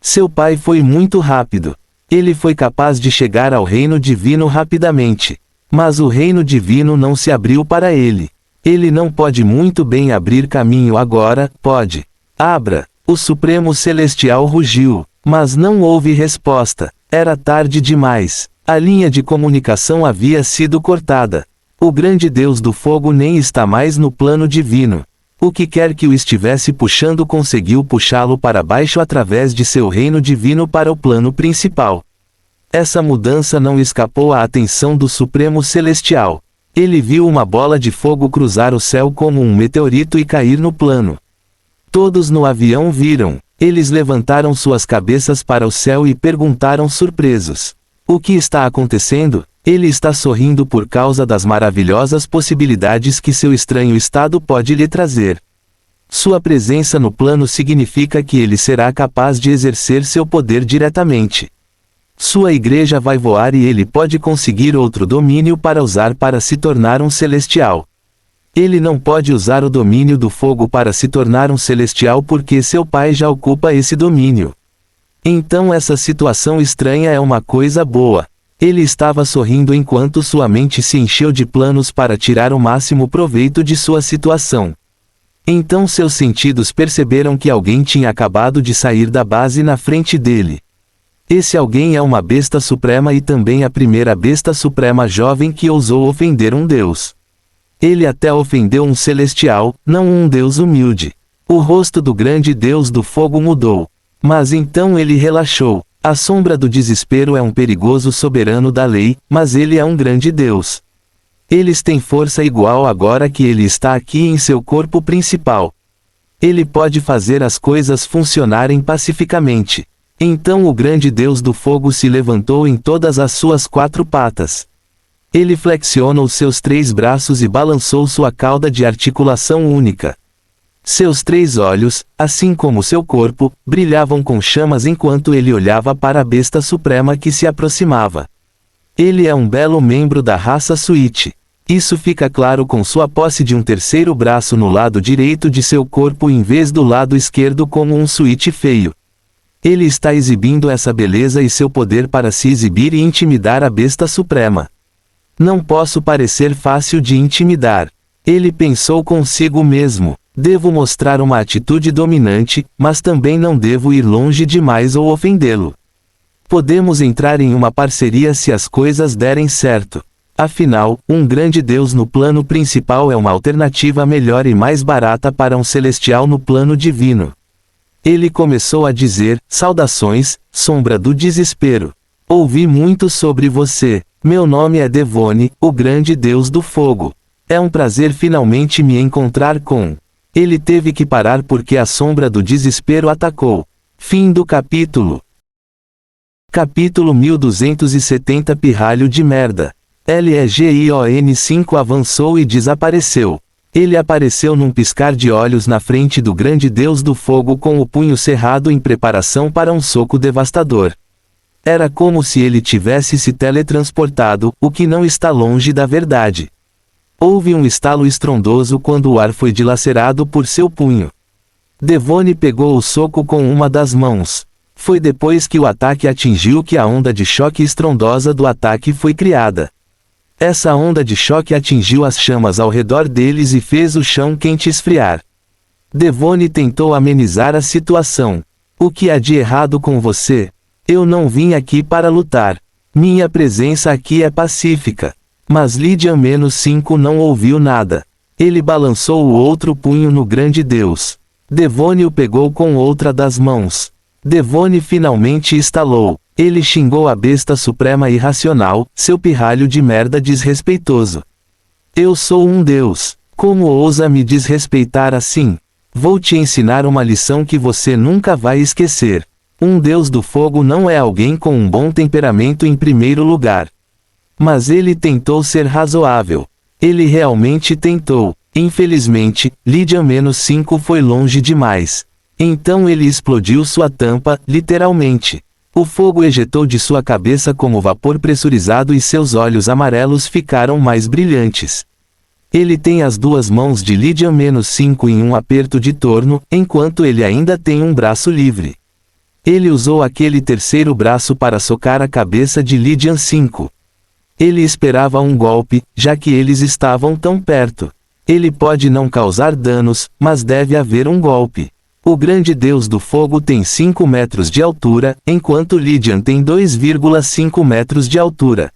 Seu pai foi muito rápido. Ele foi capaz de chegar ao reino divino rapidamente. Mas o reino divino não se abriu para ele. Ele não pode muito bem abrir caminho agora, pode? Abra! O Supremo Celestial rugiu, mas não houve resposta. Era tarde demais. A linha de comunicação havia sido cortada. O grande Deus do fogo nem está mais no plano divino. O que quer que o estivesse puxando conseguiu puxá-lo para baixo através de seu reino divino para o plano principal. Essa mudança não escapou à atenção do Supremo Celestial. Ele viu uma bola de fogo cruzar o céu como um meteorito e cair no plano. Todos no avião viram. Eles levantaram suas cabeças para o céu e perguntaram surpresos: o que está acontecendo? Ele está sorrindo por causa das maravilhosas possibilidades que seu estranho estado pode lhe trazer. Sua presença no plano significa que ele será capaz de exercer seu poder diretamente. Sua igreja vai voar e ele pode conseguir outro domínio para usar para se tornar um celestial. Ele não pode usar o domínio do fogo para se tornar um celestial porque seu pai já ocupa esse domínio. Então essa situação estranha é uma coisa boa. Ele estava sorrindo enquanto sua mente se encheu de planos para tirar o máximo proveito de sua situação. Então seus sentidos perceberam que alguém tinha acabado de sair da base na frente dele. Esse alguém é uma besta suprema e também a primeira besta suprema jovem que ousou ofender um deus. Ele até ofendeu um celestial, não um deus humilde. O rosto do grande Deus do fogo mudou. Mas então ele relaxou. A sombra do desespero é um perigoso soberano da lei, mas ele é um grande Deus. Eles têm força igual agora que ele está aqui em seu corpo principal. Ele pode fazer as coisas funcionarem pacificamente. Então o grande Deus do fogo se levantou em todas as suas 4 patas. Ele flexiona os seus 3 braços e balançou sua cauda de articulação única. Seus 3 olhos, assim como seu corpo, brilhavam com chamas enquanto ele olhava para a besta suprema que se aproximava. Ele é um belo membro da raça Suíte. Isso fica claro com sua posse de um terceiro braço no lado direito de seu corpo em vez do lado esquerdo como um Suíte feio. Ele está exibindo essa beleza e seu poder para se exibir e intimidar a besta suprema. Não posso parecer fácil de intimidar. Ele pensou consigo mesmo. Devo mostrar uma atitude dominante, mas também não devo ir longe demais ou ofendê-lo. Podemos entrar em uma parceria se as coisas derem certo. Afinal, um grande Deus no plano principal é uma alternativa melhor e mais barata para um celestial no plano divino. Ele começou a dizer: saudações, sombra do desespero. Ouvi muito sobre você. Meu nome é Devone, o grande Deus do fogo. É um prazer finalmente me encontrar com. Ele teve que parar porque a sombra do desespero atacou. Fim do capítulo. Capítulo 1270. Pirralho de merda. Legion 5 avançou e desapareceu. Ele apareceu num piscar de olhos na frente do grande Deus do fogo com o punho cerrado em preparação para um soco devastador. Era como se ele tivesse se teletransportado, o que não está longe da verdade. Houve um estalo estrondoso quando o ar foi dilacerado por seu punho. Devone pegou o soco com uma das mãos. Foi depois que o ataque atingiu que a onda de choque estrondosa do ataque foi criada. Essa onda de choque atingiu as chamas ao redor deles e fez o chão quente esfriar. Devone tentou amenizar a situação. O que há de errado com você? Eu não vim aqui para lutar. Minha presença aqui é pacífica. Mas Lydian-5 não ouviu nada. Ele balançou o outro punho no grande Deus. Devone o pegou com outra das mãos. Devone finalmente estalou. Ele xingou a besta suprema irracional, seu pirralho de merda desrespeitoso. Eu sou um deus. Como ousa me desrespeitar assim? Vou te ensinar uma lição que você nunca vai esquecer. Um deus do fogo não é alguém com um bom temperamento em primeiro lugar. Mas ele tentou ser razoável. Ele realmente tentou. Infelizmente, Lydian-5 foi longe demais. Então ele explodiu sua tampa, literalmente. O fogo ejetou de sua cabeça como vapor pressurizado e seus olhos amarelos ficaram mais brilhantes. Ele tem as duas mãos de Lydian-5 em um aperto de torno, enquanto ele ainda tem um braço livre. Ele usou aquele terceiro braço para socar a cabeça de Lydian-5. Ele esperava um golpe, já que eles estavam tão perto. Ele pode não causar danos, mas deve haver um golpe. O grande deus do fogo tem 5 metros de altura, enquanto Lydian tem 2,5 metros de altura.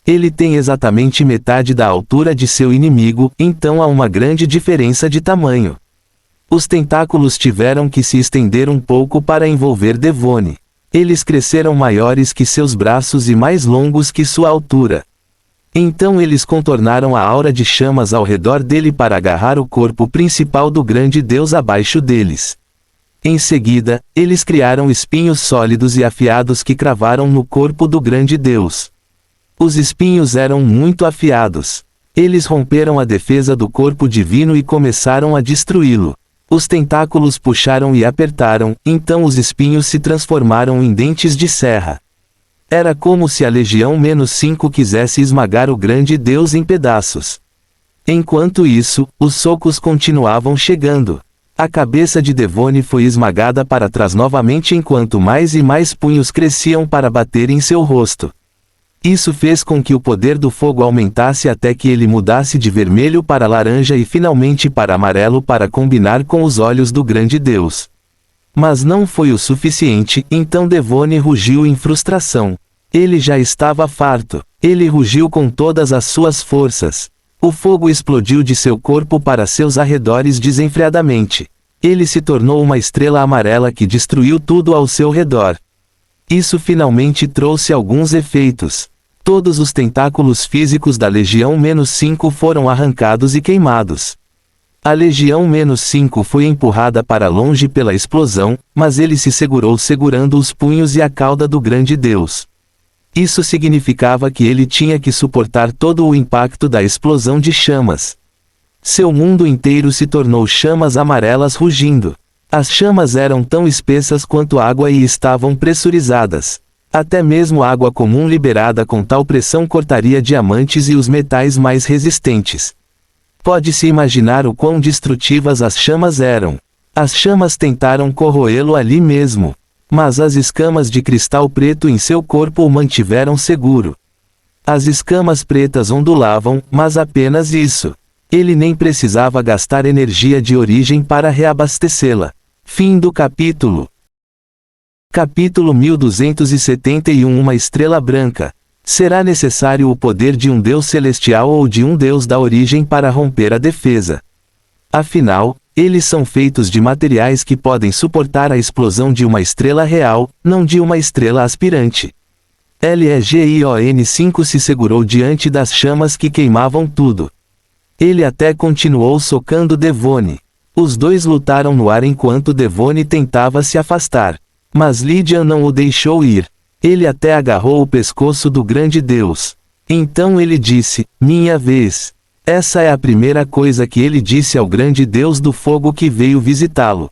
Ele tem exatamente metade da altura de seu inimigo, então há uma grande diferença de tamanho. Os tentáculos tiveram que se estender um pouco para envolver Devone. Eles cresceram maiores que seus braços e mais longos que sua altura. Então eles contornaram a aura de chamas ao redor dele para agarrar o corpo principal do grande deus abaixo deles. Em seguida, eles criaram espinhos sólidos e afiados que cravaram no corpo do grande deus. Os espinhos eram muito afiados. Eles romperam a defesa do corpo divino e começaram a destruí-lo. Os tentáculos puxaram e apertaram, então os espinhos se transformaram em dentes de serra. Era como se a Legião-5 quisesse esmagar o grande deus em pedaços. Enquanto isso, os socos continuavam chegando. A cabeça de Devone foi esmagada para trás novamente enquanto mais e mais punhos cresciam para bater em seu rosto. Isso fez com que o poder do fogo aumentasse até que ele mudasse de vermelho para laranja e finalmente para amarelo para combinar com os olhos do grande deus. Mas não foi o suficiente, então Devone rugiu em frustração. Ele já estava farto. Ele rugiu com todas as suas forças. O fogo explodiu de seu corpo para seus arredores desenfreadamente. Ele se tornou uma estrela amarela que destruiu tudo ao seu redor. Isso finalmente trouxe alguns efeitos. Todos os tentáculos físicos da Legião-5 foram arrancados e queimados. A Legião-5 foi empurrada para longe pela explosão, mas ele se segurou segurando os punhos e a cauda do grande deus. Isso significava que ele tinha que suportar todo o impacto da explosão de chamas. Seu mundo inteiro se tornou chamas amarelas rugindo. As chamas eram tão espessas quanto água e estavam pressurizadas. Até mesmo água comum liberada com tal pressão cortaria diamantes e os metais mais resistentes. Pode-se imaginar o quão destrutivas as chamas eram. As chamas tentaram corroê-lo ali mesmo. Mas as escamas de cristal preto em seu corpo o mantiveram seguro. As escamas pretas ondulavam, mas apenas isso. Ele nem precisava gastar energia de origem para reabastecê-la. Fim do capítulo. Capítulo 1271 Uma estrela branca. Será necessário o poder de um deus celestial ou de um deus da origem para romper a defesa. Afinal, eles são feitos de materiais que podem suportar a explosão de uma estrela real, não de uma estrela aspirante. Legion-5 se segurou diante das chamas que queimavam tudo. Ele até continuou socando Devone. Os dois lutaram no ar enquanto Devone tentava se afastar. Mas Lydian não o deixou ir. Ele até agarrou o pescoço do grande deus. Então ele disse, minha vez. Essa é a primeira coisa que ele disse ao grande deus do fogo que veio visitá-lo.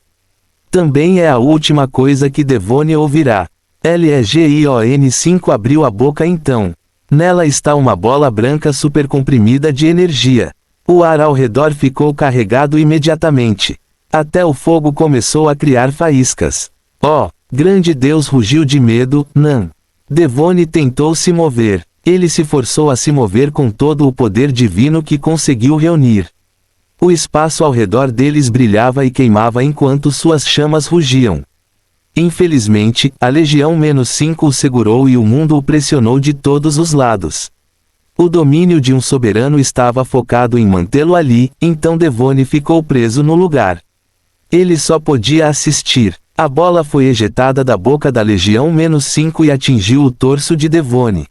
Também é a última coisa que Devone ouvirá. Legion-5 abriu a boca então. Nela está uma bola branca supercomprimida de energia. O ar ao redor ficou carregado imediatamente. Até o fogo começou a criar faíscas. Oh, grande Deus rugiu de medo. Não. Devone tentou se mover. Ele se forçou a se mover com todo o poder divino que conseguiu reunir. O espaço ao redor deles brilhava e queimava enquanto suas chamas rugiam. Infelizmente, a Legião-5 o segurou e o mundo o pressionou de todos os lados. O domínio de um soberano estava focado em mantê-lo ali, então Devone ficou preso no lugar. Ele só podia assistir. A bola foi ejetada da boca da Legião-5 e atingiu o torso de Devone.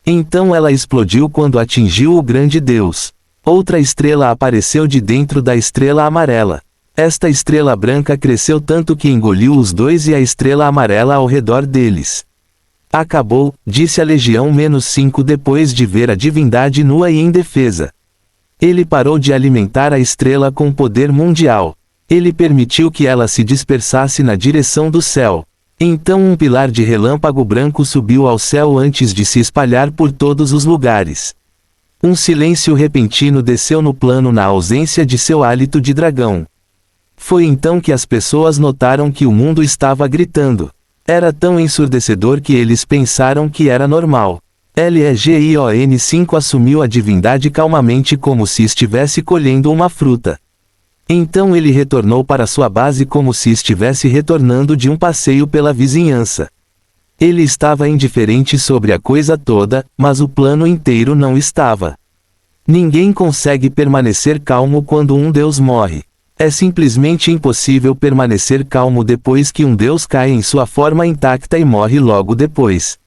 Então ela explodiu quando atingiu o grande Deus. Outra estrela apareceu de dentro da estrela amarela. Esta estrela branca cresceu tanto que engoliu os dois e a estrela amarela ao redor deles. Acabou, disse a Legião-5 depois de ver a divindade nua e indefesa. Ele parou de alimentar a estrela com poder mundial. Ele permitiu que ela se dispersasse na direção do céu. Então um pilar de relâmpago branco subiu ao céu antes de se espalhar por todos os lugares. Um silêncio repentino desceu no plano na ausência de seu hálito de dragão. Foi então que as pessoas notaram que o mundo estava gritando. Era tão ensurdecedor que eles pensaram que era normal. Legion-5 assumiu a divindade calmamente como se estivesse colhendo uma fruta. Então ele retornou para sua base como se estivesse retornando de um passeio pela vizinhança. Ele estava indiferente sobre a coisa toda, mas o plano inteiro não estava. Ninguém consegue permanecer calmo quando um Deus morre. É simplesmente impossível permanecer calmo depois que um Deus cai em sua forma intacta e morre logo depois.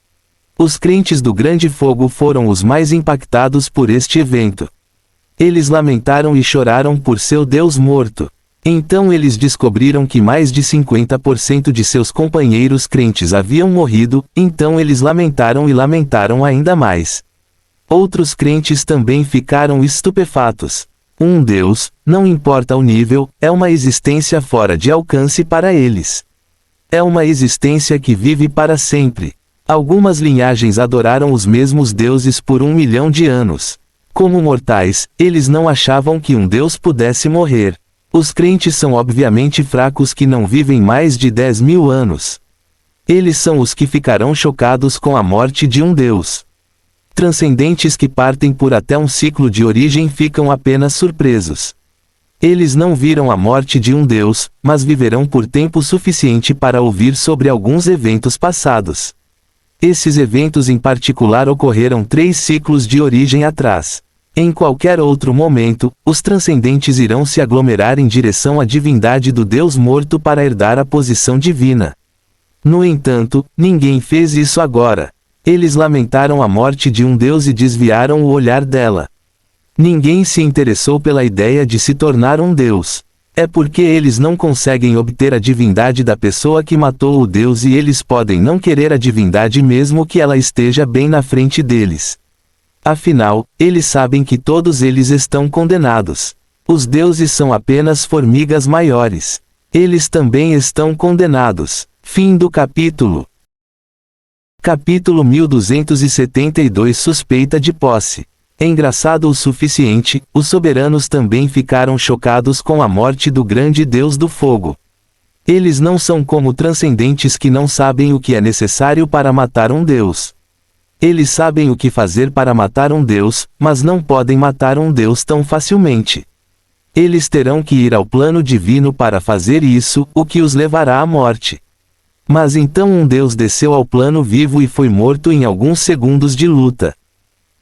Os crentes do Grande Fogo foram os mais impactados por este evento. Eles lamentaram e choraram por seu Deus morto. Então eles descobriram que mais de 50% de seus companheiros crentes haviam morrido, então eles lamentaram e lamentaram ainda mais. Outros crentes também ficaram estupefatos. Um Deus, não importa o nível, é uma existência fora de alcance para eles. É uma existência que vive para sempre. Algumas linhagens adoraram os mesmos deuses por 1 milhão de anos. Como mortais, eles não achavam que um Deus pudesse morrer. Os crentes são obviamente fracos que não vivem mais de 10 mil anos. Eles são os que ficarão chocados com a morte de um Deus. Transcendentes que partem por até um ciclo de origem ficam apenas surpresos. Eles não viram a morte de um Deus, mas viverão por tempo suficiente para ouvir sobre alguns eventos passados. Esses eventos em particular ocorreram 3 ciclos de origem atrás. Em qualquer outro momento, os transcendentes irão se aglomerar em direção à divindade do Deus morto para herdar a posição divina. No entanto, ninguém fez isso agora. Eles lamentaram a morte de um Deus e desviaram o olhar dela. Ninguém se interessou pela ideia de se tornar um Deus. É porque eles não conseguem obter a divindade da pessoa que matou o Deus e eles podem não querer a divindade mesmo que ela esteja bem na frente deles. Afinal, eles sabem que todos eles estão condenados. Os deuses são apenas formigas maiores. Eles também estão condenados. Fim do capítulo. Capítulo 1272 Suspeita de posse. Engraçado o suficiente, os soberanos também ficaram chocados com a morte do grande Deus do fogo. Eles não são como transcendentes que não sabem o que é necessário para matar um Deus. Eles sabem o que fazer para matar um Deus, mas não podem matar um Deus tão facilmente. Eles terão que ir ao plano divino para fazer isso, o que os levará à morte. Mas então um Deus desceu ao plano vivo e foi morto em alguns segundos de luta.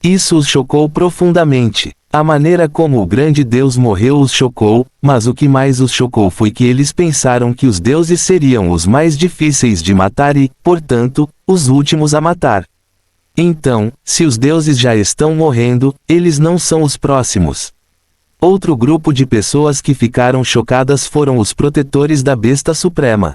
Isso os chocou profundamente. A maneira como o grande Deus morreu os chocou, mas o que mais os chocou foi que eles pensaram que os deuses seriam os mais difíceis de matar e, portanto, os últimos a matar. Então, se os deuses já estão morrendo, eles não são os próximos. Outro grupo de pessoas que ficaram chocadas foram os protetores da besta suprema.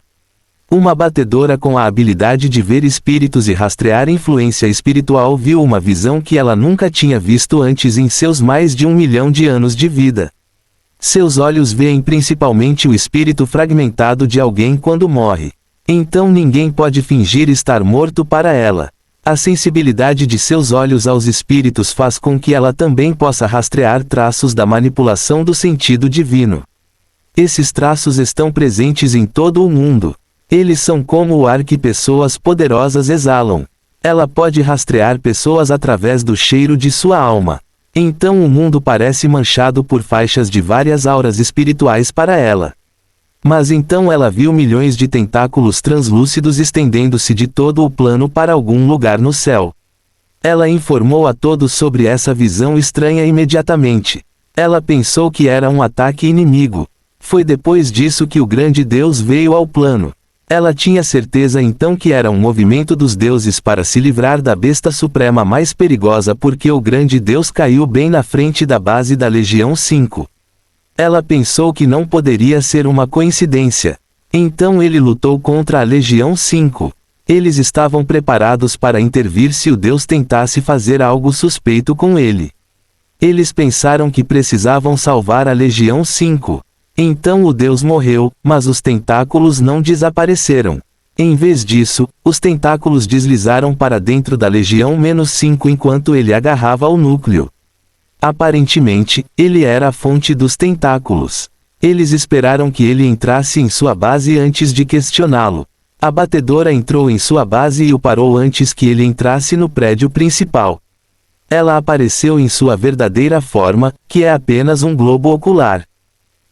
Uma batedora com a habilidade de ver espíritos e rastrear influência espiritual viu uma visão que ela nunca tinha visto antes em seus mais de 1 milhão de anos de vida. Seus olhos veem principalmente o espírito fragmentado de alguém quando morre. Então ninguém pode fingir estar morto para ela. A sensibilidade de seus olhos aos espíritos faz com que ela também possa rastrear traços da manipulação do sentido divino. Esses traços estão presentes em todo o mundo. Eles são como o ar que pessoas poderosas exalam. Ela pode rastrear pessoas através do cheiro de sua alma. Então o mundo parece manchado por faixas de várias auras espirituais para ela. Mas então ela viu milhões de tentáculos translúcidos estendendo-se de todo o plano para algum lugar no céu. Ela informou a todos sobre essa visão estranha imediatamente. Ela pensou que era um ataque inimigo. Foi depois disso que o grande Deus veio ao plano. Ela tinha certeza então que era um movimento dos deuses para se livrar da besta suprema mais perigosa porque o grande Deus caiu bem na frente da base da Legião 5. Ela pensou que não poderia ser uma coincidência. Então ele lutou contra a Legião 5. Eles estavam preparados para intervir se o Deus tentasse fazer algo suspeito com ele. Eles pensaram que precisavam salvar a Legião 5. Então o Deus morreu, mas os tentáculos não desapareceram. Em vez disso, os tentáculos deslizaram para dentro da Legião-5 enquanto ele agarrava o núcleo. Aparentemente, ele era a fonte dos tentáculos. Eles esperaram que ele entrasse em sua base antes de questioná-lo. A batedora entrou em sua base e o parou antes que ele entrasse no prédio principal. Ela apareceu em sua verdadeira forma, que é apenas um globo ocular.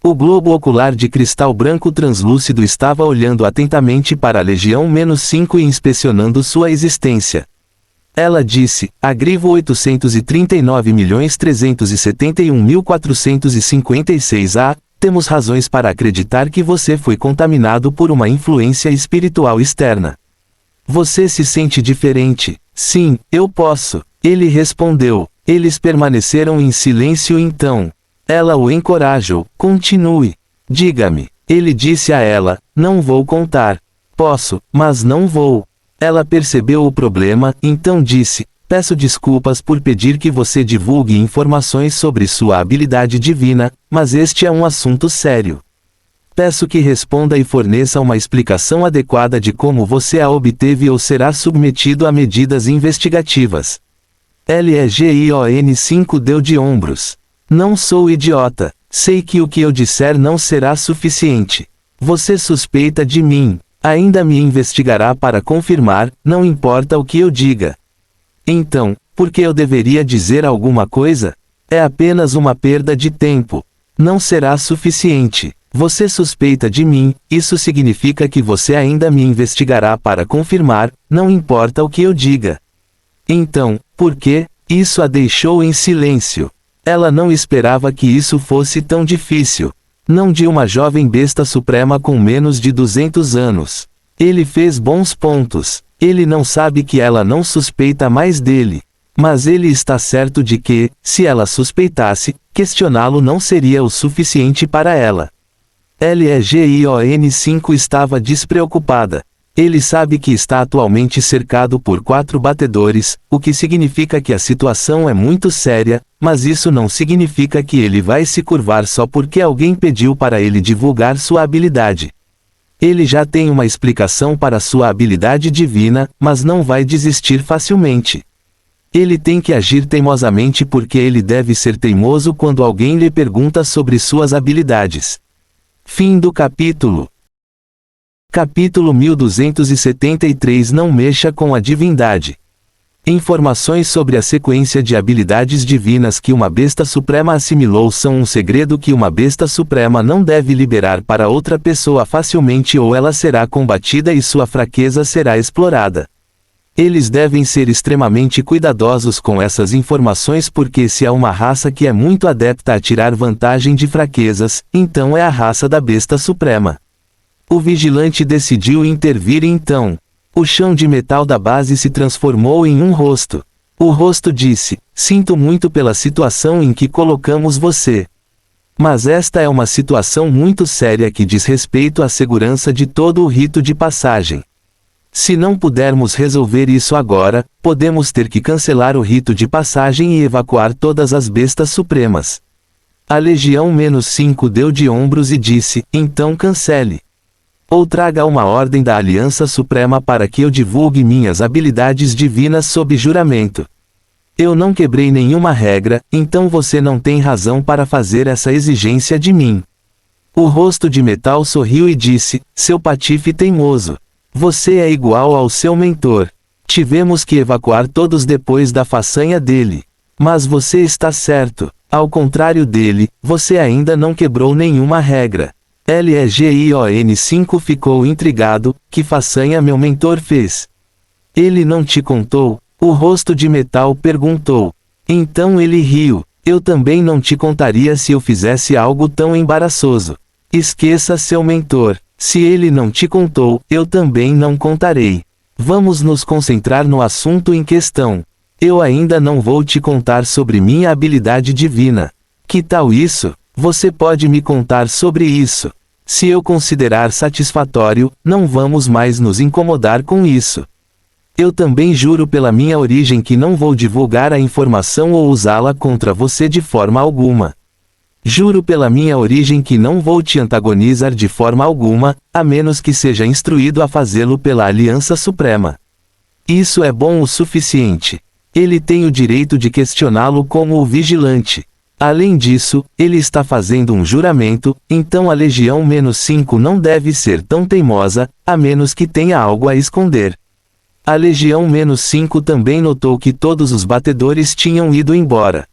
O globo ocular de cristal branco translúcido estava olhando atentamente para a Legião-5 e inspecionando sua existência. Ela disse, Agrivo 839.371.456 temos razões para acreditar que você foi contaminado por uma influência espiritual externa. Você se sente diferente? Sim, eu posso. Ele respondeu. Eles permaneceram em silêncio então. Ela o encorajou, continue. Diga-me. Ele disse a ela, não vou contar. Posso, mas não vou. Ela percebeu o problema, então disse, peço desculpas por pedir que você divulgue informações sobre sua habilidade divina, mas este é um assunto sério. Peço que responda e forneça uma explicação adequada de como você a obteve ou será submetido a medidas investigativas. Legion 5 deu de ombros. Não sou idiota. Sei que o que eu disser não será suficiente. Você suspeita de mim. Ainda me investigará para confirmar, não importa o que eu diga. Então, por que eu deveria dizer alguma coisa? É apenas uma perda de tempo. Não será suficiente. Você suspeita de mim, isso significa que você ainda me investigará para confirmar, não importa o que eu diga. Então, por que? Isso a deixou em silêncio. Ela não esperava que isso fosse tão difícil. Não de uma jovem besta suprema com menos de 200 anos. Ele fez bons pontos. Ele não sabe que ela não suspeita mais dele. Mas ele está certo de que, se ela suspeitasse, questioná-lo não seria o suficiente para ela. Legion 5 estava despreocupada. Ele sabe que está atualmente cercado por 4 batedores, o que significa que a situação é muito séria, mas isso não significa que ele vai se curvar só porque alguém pediu para ele divulgar sua habilidade. Ele já tem uma explicação para sua habilidade divina, mas não vai desistir facilmente. Ele tem que agir teimosamente porque ele deve ser teimoso quando alguém lhe pergunta sobre suas habilidades. Fim do capítulo. Capítulo 1273 Não mexa com a divindade. Informações sobre a sequência de habilidades divinas que uma besta suprema assimilou são um segredo que uma besta suprema não deve liberar para outra pessoa facilmente ou ela será combatida e sua fraqueza será explorada. Eles devem ser extremamente cuidadosos com essas informações porque se há uma raça que é muito adepta a tirar vantagem de fraquezas, então é a raça da besta suprema. O vigilante decidiu intervir então. O chão de metal da base se transformou em um rosto. O rosto disse, sinto muito pela situação em que colocamos você. Mas esta é uma situação muito séria que diz respeito à segurança de todo o rito de passagem. Se não pudermos resolver isso agora, podemos ter que cancelar o rito de passagem e evacuar todas as bestas supremas. A Legião-5 deu de ombros e disse, então cancele. Ou traga uma ordem da Aliança Suprema para que eu divulgue minhas habilidades divinas sob juramento. Eu não quebrei nenhuma regra, então você não tem razão para fazer essa exigência de mim. O rosto de metal sorriu e disse, seu patife teimoso. Você é igual ao seu mentor. Tivemos que evacuar todos depois da façanha dele. Mas você está certo. Ao contrário dele, você ainda não quebrou nenhuma regra. Legion 5 ficou intrigado, que façanha meu mentor fez? Ele não te contou? O rosto de metal perguntou. Então ele riu. Eu também não te contaria se eu fizesse algo tão embaraçoso. Esqueça seu mentor. Se ele não te contou, eu também não contarei. Vamos nos concentrar no assunto em questão. Eu ainda não vou te contar sobre minha habilidade divina. Que tal isso? Você pode me contar sobre isso. Se eu considerar satisfatório, não vamos mais nos incomodar com isso. Eu também juro pela minha origem que não vou divulgar a informação ou usá-la contra você de forma alguma. Juro pela minha origem que não vou te antagonizar de forma alguma, a menos que seja instruído a fazê-lo pela Aliança Suprema. Isso é bom o suficiente. Ele tem o direito de questioná-lo como o vigilante. Além disso, ele está fazendo um juramento, então a Legião -5 não deve ser tão teimosa, a menos que tenha algo a esconder. A Legião -5 também notou que todos os batedores tinham ido embora.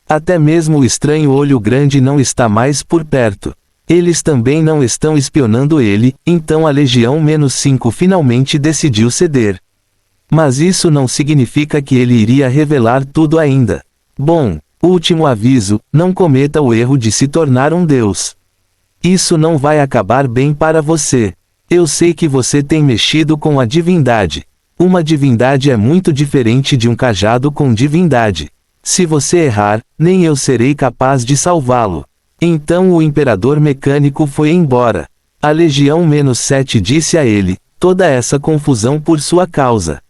Até mesmo o estranho olho grande não está mais por perto. Eles também não estão espionando ele, então a Legião -5 finalmente decidiu ceder. Mas isso não significa que ele iria revelar tudo ainda. Bom, último aviso, não cometa o erro de se tornar um deus. Isso não vai acabar bem para você. Eu sei que você tem mexido com a divindade. Uma divindade é muito diferente de um cajado com divindade. Se você errar, nem eu serei capaz de salvá-lo. Então o imperador mecânico foi embora. A Legião -7 disse a ele, toda essa confusão por sua causa.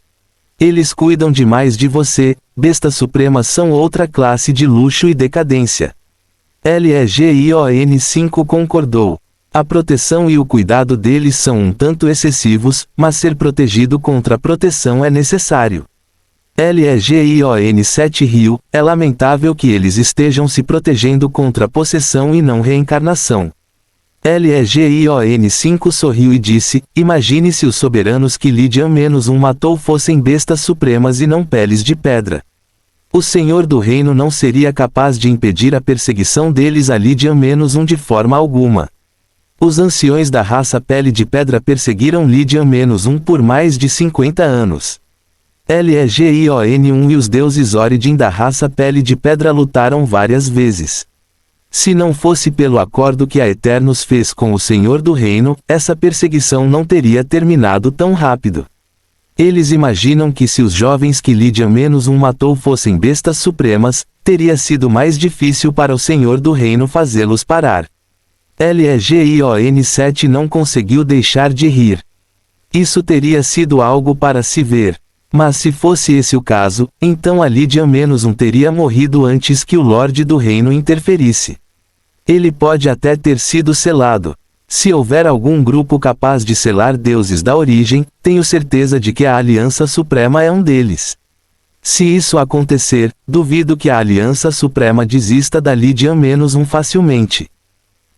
Eles cuidam demais de você, bestas supremas são outra classe de luxo e decadência. Legion 5 concordou. A proteção e o cuidado deles são um tanto excessivos, mas ser protegido contra a proteção é necessário. Legion 7 riu, é lamentável que eles estejam se protegendo contra a possessão e não reencarnação. Legion 5 sorriu e disse, imagine se os soberanos que Legion -1 matou fossem bestas supremas e não peles de pedra. O Senhor do Reino não seria capaz de impedir a perseguição deles a Legion -1 de forma alguma. Os anciões da raça pele de pedra perseguiram Legion -1 por mais de 50 anos. Legion 1 e os deuses Origin da raça pele de pedra lutaram várias vezes. Se não fosse pelo acordo que a Eternos fez com o Senhor do Reino, essa perseguição não teria terminado tão rápido. Eles imaginam que se os jovens que Legion -1 matou fossem bestas supremas, teria sido mais difícil para o Senhor do Reino fazê-los parar. Legion 7 não conseguiu deixar de rir. Isso teria sido algo para se ver. Mas se fosse esse o caso, então a Legion -1 teria morrido antes que o Lorde do Reino interferisse. Ele pode até ter sido selado. Se houver algum grupo capaz de selar deuses da origem, tenho certeza de que a Aliança Suprema é um deles. Se isso acontecer, duvido que a Aliança Suprema desista da Legion -1 facilmente.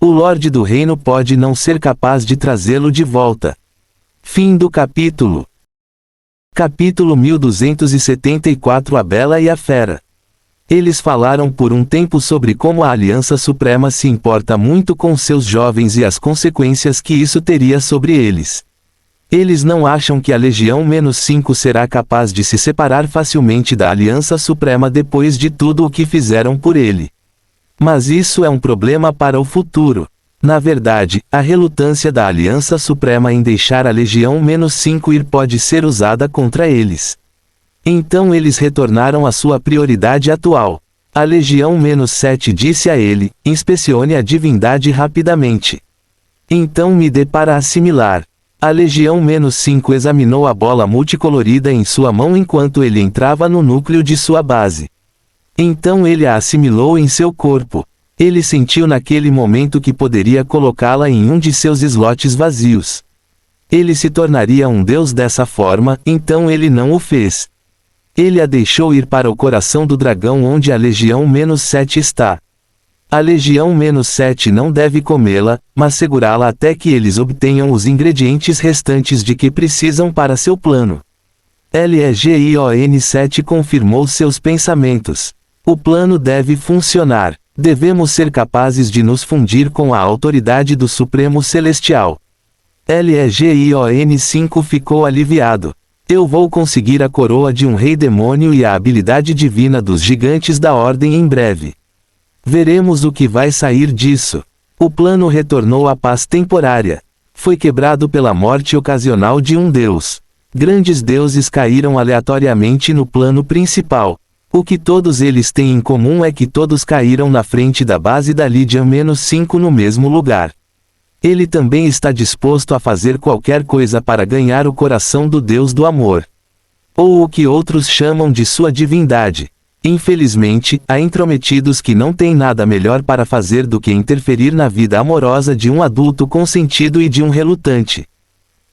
O Lorde do Reino pode não ser capaz de trazê-lo de volta. Fim do capítulo. Capítulo 1274 A Bela e a Fera. Eles falaram por um tempo sobre como a Aliança Suprema se importa muito com seus jovens e as consequências que isso teria sobre eles. Eles não acham que a Legião -5 será capaz de se separar facilmente da Aliança Suprema depois de tudo o que fizeram por ele. Mas isso é um problema para o futuro. Na verdade, a relutância da Aliança Suprema em deixar a Legião -5 ir pode ser usada contra eles. Então eles retornaram à sua prioridade atual. A Legião -7 disse a ele, inspecione a divindade rapidamente. Então me dê para assimilar. A Legião -5 examinou a bola multicolorida em sua mão enquanto ele entrava no núcleo de sua base. Então ele a assimilou em seu corpo. Ele sentiu naquele momento que poderia colocá-la em um de seus slots vazios. Ele se tornaria um deus dessa forma, então ele não o fez. Ele a deixou ir para o coração do dragão onde a Legião -7 está. A Legião-7 não deve comê-la, mas segurá-la até que eles obtenham os ingredientes restantes de que precisam para seu plano. Legion-7 confirmou seus pensamentos. O plano deve funcionar. Devemos ser capazes de nos fundir com a autoridade do Supremo Celestial. Legion-5 ficou aliviado. Eu vou conseguir a coroa de um rei demônio e a habilidade divina dos gigantes da ordem em breve. Veremos o que vai sair disso. O plano retornou à paz temporária. Foi quebrado pela morte ocasional de um deus. Grandes deuses caíram aleatoriamente no plano principal. O que todos eles têm em comum é que todos caíram na frente da base da Legion-5 no mesmo lugar. Ele também está disposto a fazer qualquer coisa para ganhar o coração do Deus do amor. Ou o que outros chamam de sua divindade. Infelizmente, há intrometidos que não têm nada melhor para fazer do que interferir na vida amorosa de um adulto consentido e de um relutante.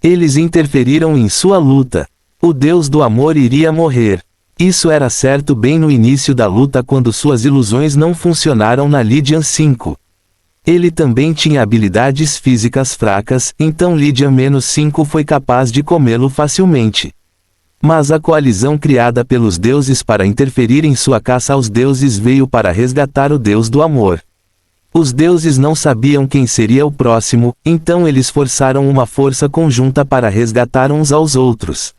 Eles interferiram em sua luta. O Deus do amor iria morrer. Isso era certo bem no início da luta quando suas ilusões não funcionaram na Legion-5. Ele também tinha habilidades físicas fracas, então Legion-5 foi capaz de comê-lo facilmente. Mas a coalizão criada pelos deuses para interferir em sua caça aos deuses veio para resgatar o Deus do amor. Os deuses não sabiam quem seria o próximo, então eles forçaram uma força conjunta para resgatar uns aos outros.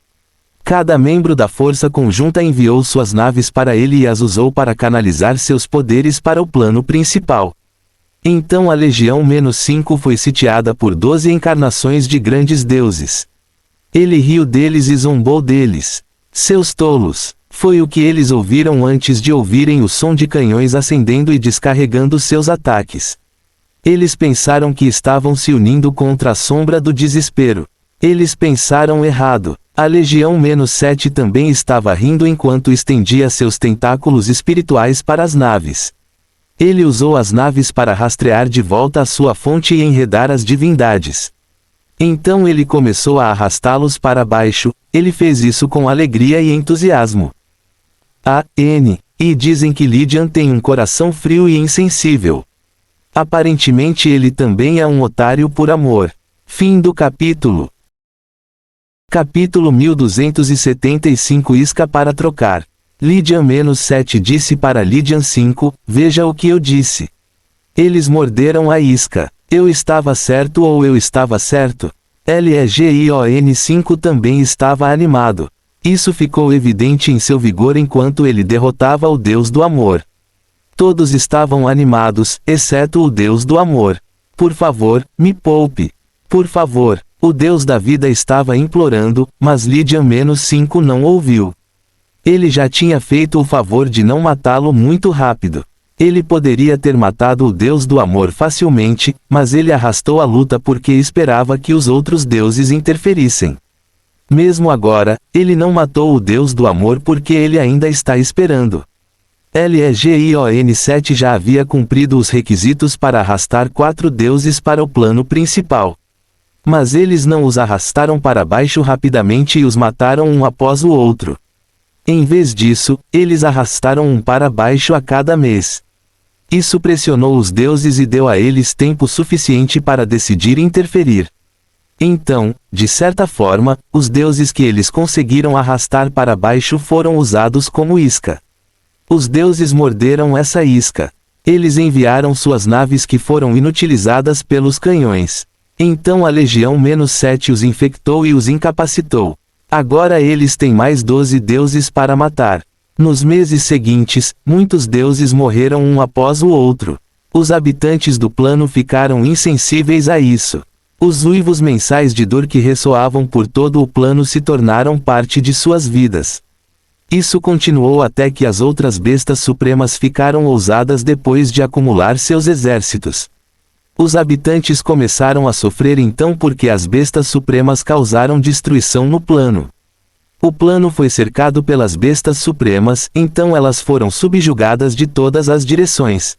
Cada membro da força conjunta enviou suas naves para ele e as usou para canalizar seus poderes para o plano principal. Então a Legião-5 foi sitiada por 12 encarnações de grandes deuses. Ele riu deles e zombou deles. Seus tolos! Foi o que eles ouviram antes de ouvirem o som de canhões acendendo e descarregando seus ataques. Eles pensaram que estavam se unindo contra a sombra do desespero. Eles pensaram errado. A Legião-7 também estava rindo enquanto estendia seus tentáculos espirituais para as naves. Ele usou as naves para rastrear de volta a sua fonte e enredar as divindades. Então ele começou a arrastá-los para baixo. Ele fez isso com alegria e entusiasmo. E dizem que Legion tem um coração frio e insensível. Aparentemente ele também é um otário por amor. Fim do capítulo. Capítulo 1275 Isca para trocar. Legion-7 disse para Legion-5, veja o que eu disse. Eles morderam a isca. Eu estava certo ou eu estava certo? Legion-5 também estava animado. Isso ficou evidente em seu vigor enquanto ele derrotava o Deus do amor. Todos estavam animados, exceto o Deus do amor. Por favor, me poupe. Por favor. O Deus da vida estava implorando, mas Legion-5 não ouviu. Ele já tinha feito o favor de não matá-lo muito rápido. Ele poderia ter matado o Deus do amor facilmente, mas ele arrastou a luta porque esperava que os outros deuses interferissem. Mesmo agora, ele não matou o Deus do amor porque ele ainda está esperando. Legion-7 já havia cumprido os requisitos para arrastar 4 deuses para o plano principal. Mas eles não os arrastaram para baixo rapidamente e os mataram um após o outro. Em vez disso, eles arrastaram um para baixo a cada mês. Isso pressionou os deuses e deu a eles tempo suficiente para decidir interferir. Então, de certa forma, os deuses que eles conseguiram arrastar para baixo foram usados como isca. Os deuses morderam essa isca. Eles enviaram suas naves que foram inutilizadas pelos canhões. Então a Legião-7 os infectou e os incapacitou. Agora eles têm mais 12 deuses para matar. Nos meses seguintes, muitos deuses morreram um após o outro. Os habitantes do plano ficaram insensíveis a isso. Os uivos mensais de dor que ressoavam por todo o plano se tornaram parte de suas vidas. Isso continuou até que as outras bestas supremas ficaram ousadas depois de acumular seus exércitos. Os habitantes começaram a sofrer então porque as bestas supremas causaram destruição no plano. O plano foi cercado pelas bestas supremas, então elas foram subjugadas de todas as direções.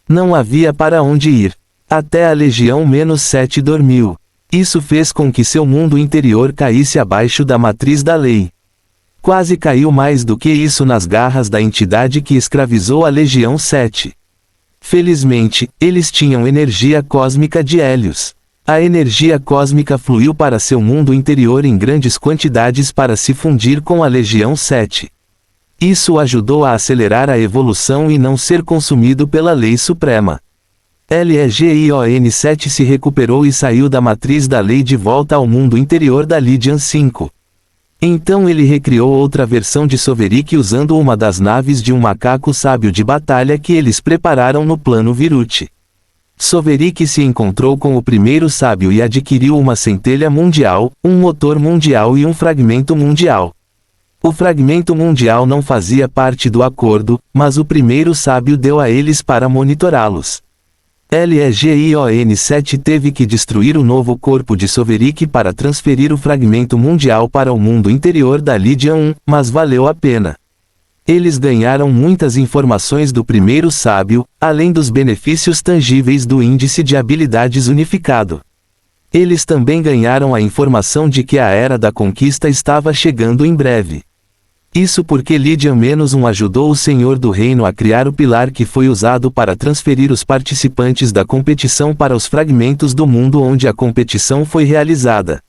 Não havia para onde ir. Até a Legião-7 dormiu. Isso fez com que seu mundo interior caísse abaixo da matriz da lei. Quase caiu mais do que isso nas garras da entidade que escravizou a Legião-7. Felizmente, eles tinham energia cósmica de Hélios. A energia cósmica fluiu para seu mundo interior em grandes quantidades para se fundir com a Legião 7. Isso ajudou a acelerar a evolução e não ser consumido pela Lei Suprema. Legion 7 se recuperou e saiu da matriz da lei de volta ao mundo interior da Legion 5. Então ele recriou outra versão de Soverick usando uma das naves de um macaco sábio de batalha que eles prepararam no plano Viruti. Soverick se encontrou com o primeiro sábio e adquiriu uma centelha mundial, um motor mundial e um fragmento mundial. O fragmento mundial não fazia parte do acordo, mas o primeiro sábio deu a eles para monitorá-los. Legion 7 teve que destruir o novo corpo de Soverick para transferir o fragmento mundial para o mundo interior da Legion 1, mas valeu a pena. Eles ganharam muitas informações do primeiro sábio, além dos benefícios tangíveis do índice de habilidades unificado. Eles também ganharam a informação de que a Era da Conquista estava chegando em breve. Isso porque Legion-1 ajudou o Senhor do Reino a criar o pilar que foi usado para transferir os participantes da competição para os fragmentos do mundo onde a competição foi realizada.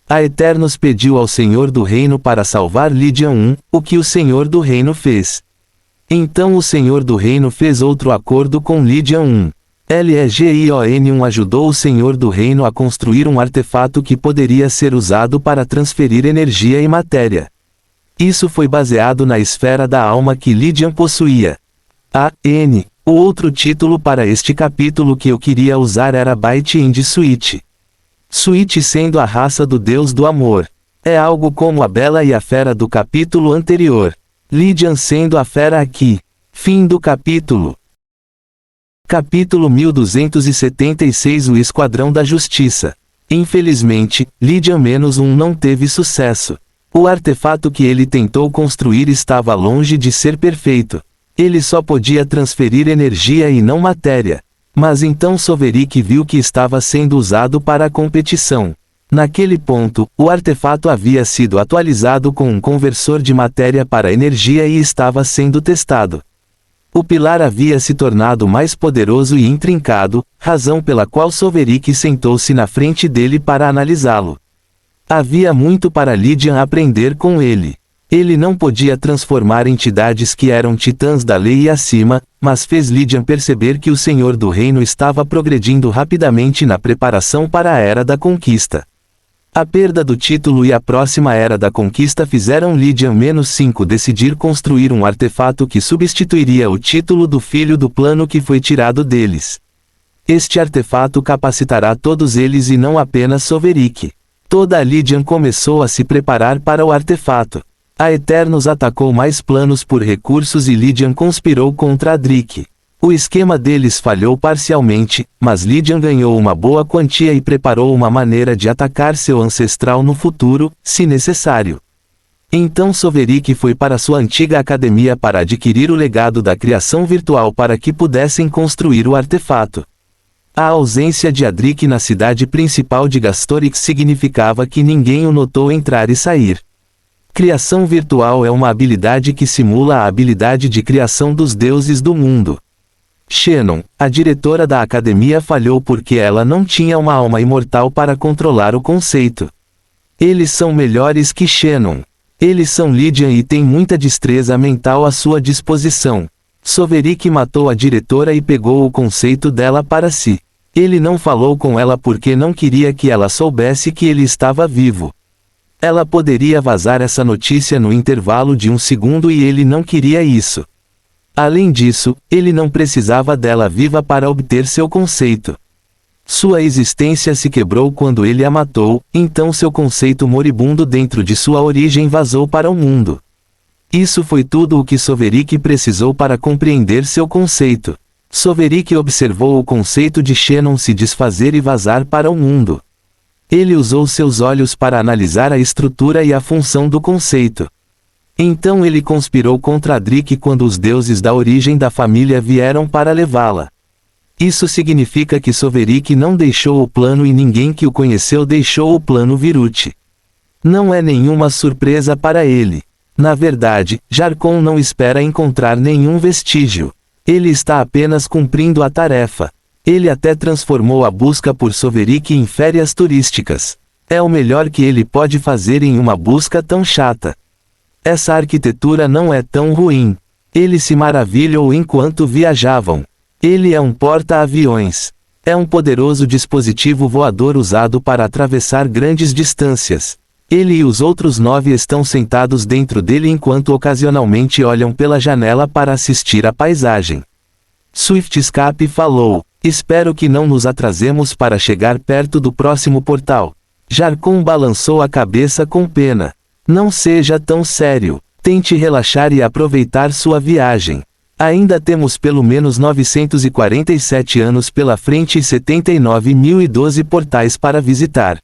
A Eternos pediu ao Senhor do Reino para salvar Legion 1, o que o Senhor do Reino fez. Então o Senhor do Reino fez outro acordo com Legion 1. Legion 1 ajudou o Senhor do Reino a construir um artefato que poderia ser usado para transferir energia e matéria. Isso foi baseado na esfera da alma que Legion possuía. O outro título para este capítulo que eu queria usar era Bite and Switch. Switch sendo a raça do Deus do amor. É algo como a Bela e a Fera do capítulo anterior. Legion sendo a fera aqui. Fim do capítulo. Capítulo 1276 O Esquadrão da Justiça. Infelizmente, Legion-1 não teve sucesso. O artefato que ele tentou construir estava longe de ser perfeito. Ele só podia transferir energia e não matéria. Mas então Soverick viu que estava sendo usado para a competição. Naquele ponto, o artefato havia sido atualizado com um conversor de matéria para energia e estava sendo testado. O pilar havia se tornado mais poderoso e intrincado, razão pela qual Soverick sentou-se na frente dele para analisá-lo. Havia muito para Legion aprender com ele. Ele não podia transformar entidades que eram titãs da lei e acima, mas fez Legion perceber que o Senhor do Reino estava progredindo rapidamente na preparação para a Era da Conquista. A perda do título e a próxima Era da Conquista fizeram Legion-5 decidir construir um artefato que substituiria o título do filho do plano que foi tirado deles. Este artefato capacitará todos eles e não apenas Soverick. Toda a Legion começou a se preparar para o artefato. A Eternos atacou mais planos por recursos e Legion conspirou contra Adric. O esquema deles falhou parcialmente, mas Legion ganhou uma boa quantia e preparou uma maneira de atacar seu ancestral no futuro, se necessário. Então Soverick foi para sua antiga academia para adquirir o legado da criação virtual para que pudessem construir o artefato. A ausência de Adric na cidade principal de Gastorix significava que ninguém o notou entrar e sair. Criação virtual é uma habilidade que simula a habilidade de criação dos deuses do mundo. Shannon, a diretora da academia, falhou porque ela não tinha uma alma imortal para controlar o conceito. Eles são melhores que Shannon. Eles são Legion e têm muita destreza mental à sua disposição. Soverick matou a diretora e pegou o conceito dela para si. Ele não falou com ela porque não queria que ela soubesse que ele estava vivo. Ela poderia vazar essa notícia no intervalo de 1 segundo e ele não queria isso. Além disso, ele não precisava dela viva para obter seu conceito. Sua existência se quebrou quando ele a matou, então seu conceito moribundo dentro de sua origem vazou para o mundo. Isso foi tudo o que Soverick precisou para compreender seu conceito. Soverick observou o conceito de Shannon se desfazer e vazar para o mundo. Ele usou seus olhos para analisar a estrutura e a função do conceito. Então ele conspirou contra Adric quando os deuses da origem da família vieram para levá-la. Isso significa que Soverick não deixou o plano e ninguém que o conheceu deixou o plano Viruti. Não é nenhuma surpresa para ele. Na verdade, Jarkon não espera encontrar nenhum vestígio. Ele está apenas cumprindo a tarefa. Ele até transformou a busca por Sovereign em férias turísticas. É o melhor que ele pode fazer em uma busca tão chata. Essa arquitetura não é tão ruim. Ele se maravilhou enquanto viajavam. Ele é um porta-aviões. É um poderoso dispositivo voador usado para atravessar grandes distâncias. Ele e os outros 9 estão sentados dentro dele enquanto ocasionalmente olham pela janela para assistir à paisagem. Swift Escape falou: espero que não nos atrasemos para chegar perto do próximo portal. Jarcon balançou a cabeça com pena. Não seja tão sério. Tente relaxar e aproveitar sua viagem. Ainda temos pelo menos 947 anos pela frente e 79.012 portais para visitar.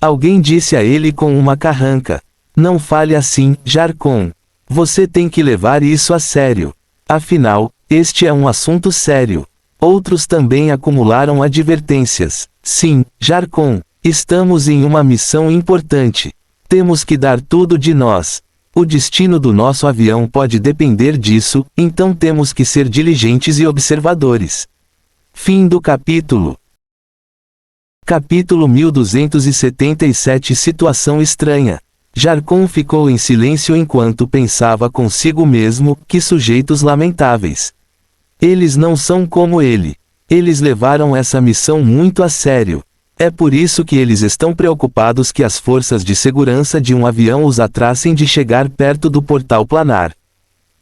Alguém disse a ele com uma carranca. Não fale assim, Jarcon. Você tem que levar isso a sério. Afinal, este é um assunto sério. Outros também acumularam advertências. Sim, Jarcon, estamos em uma missão importante. Temos que dar tudo de nós. O destino do nosso avião pode depender disso, então temos que ser diligentes e observadores. Fim do capítulo. Capítulo 1277 Situação estranha. Jarcon ficou em silêncio enquanto pensava consigo mesmo, que sujeitos lamentáveis. Eles não são como ele. Eles levaram essa missão muito a sério. É por isso que eles estão preocupados que as forças de segurança de um avião os atrasem de chegar perto do portal planar.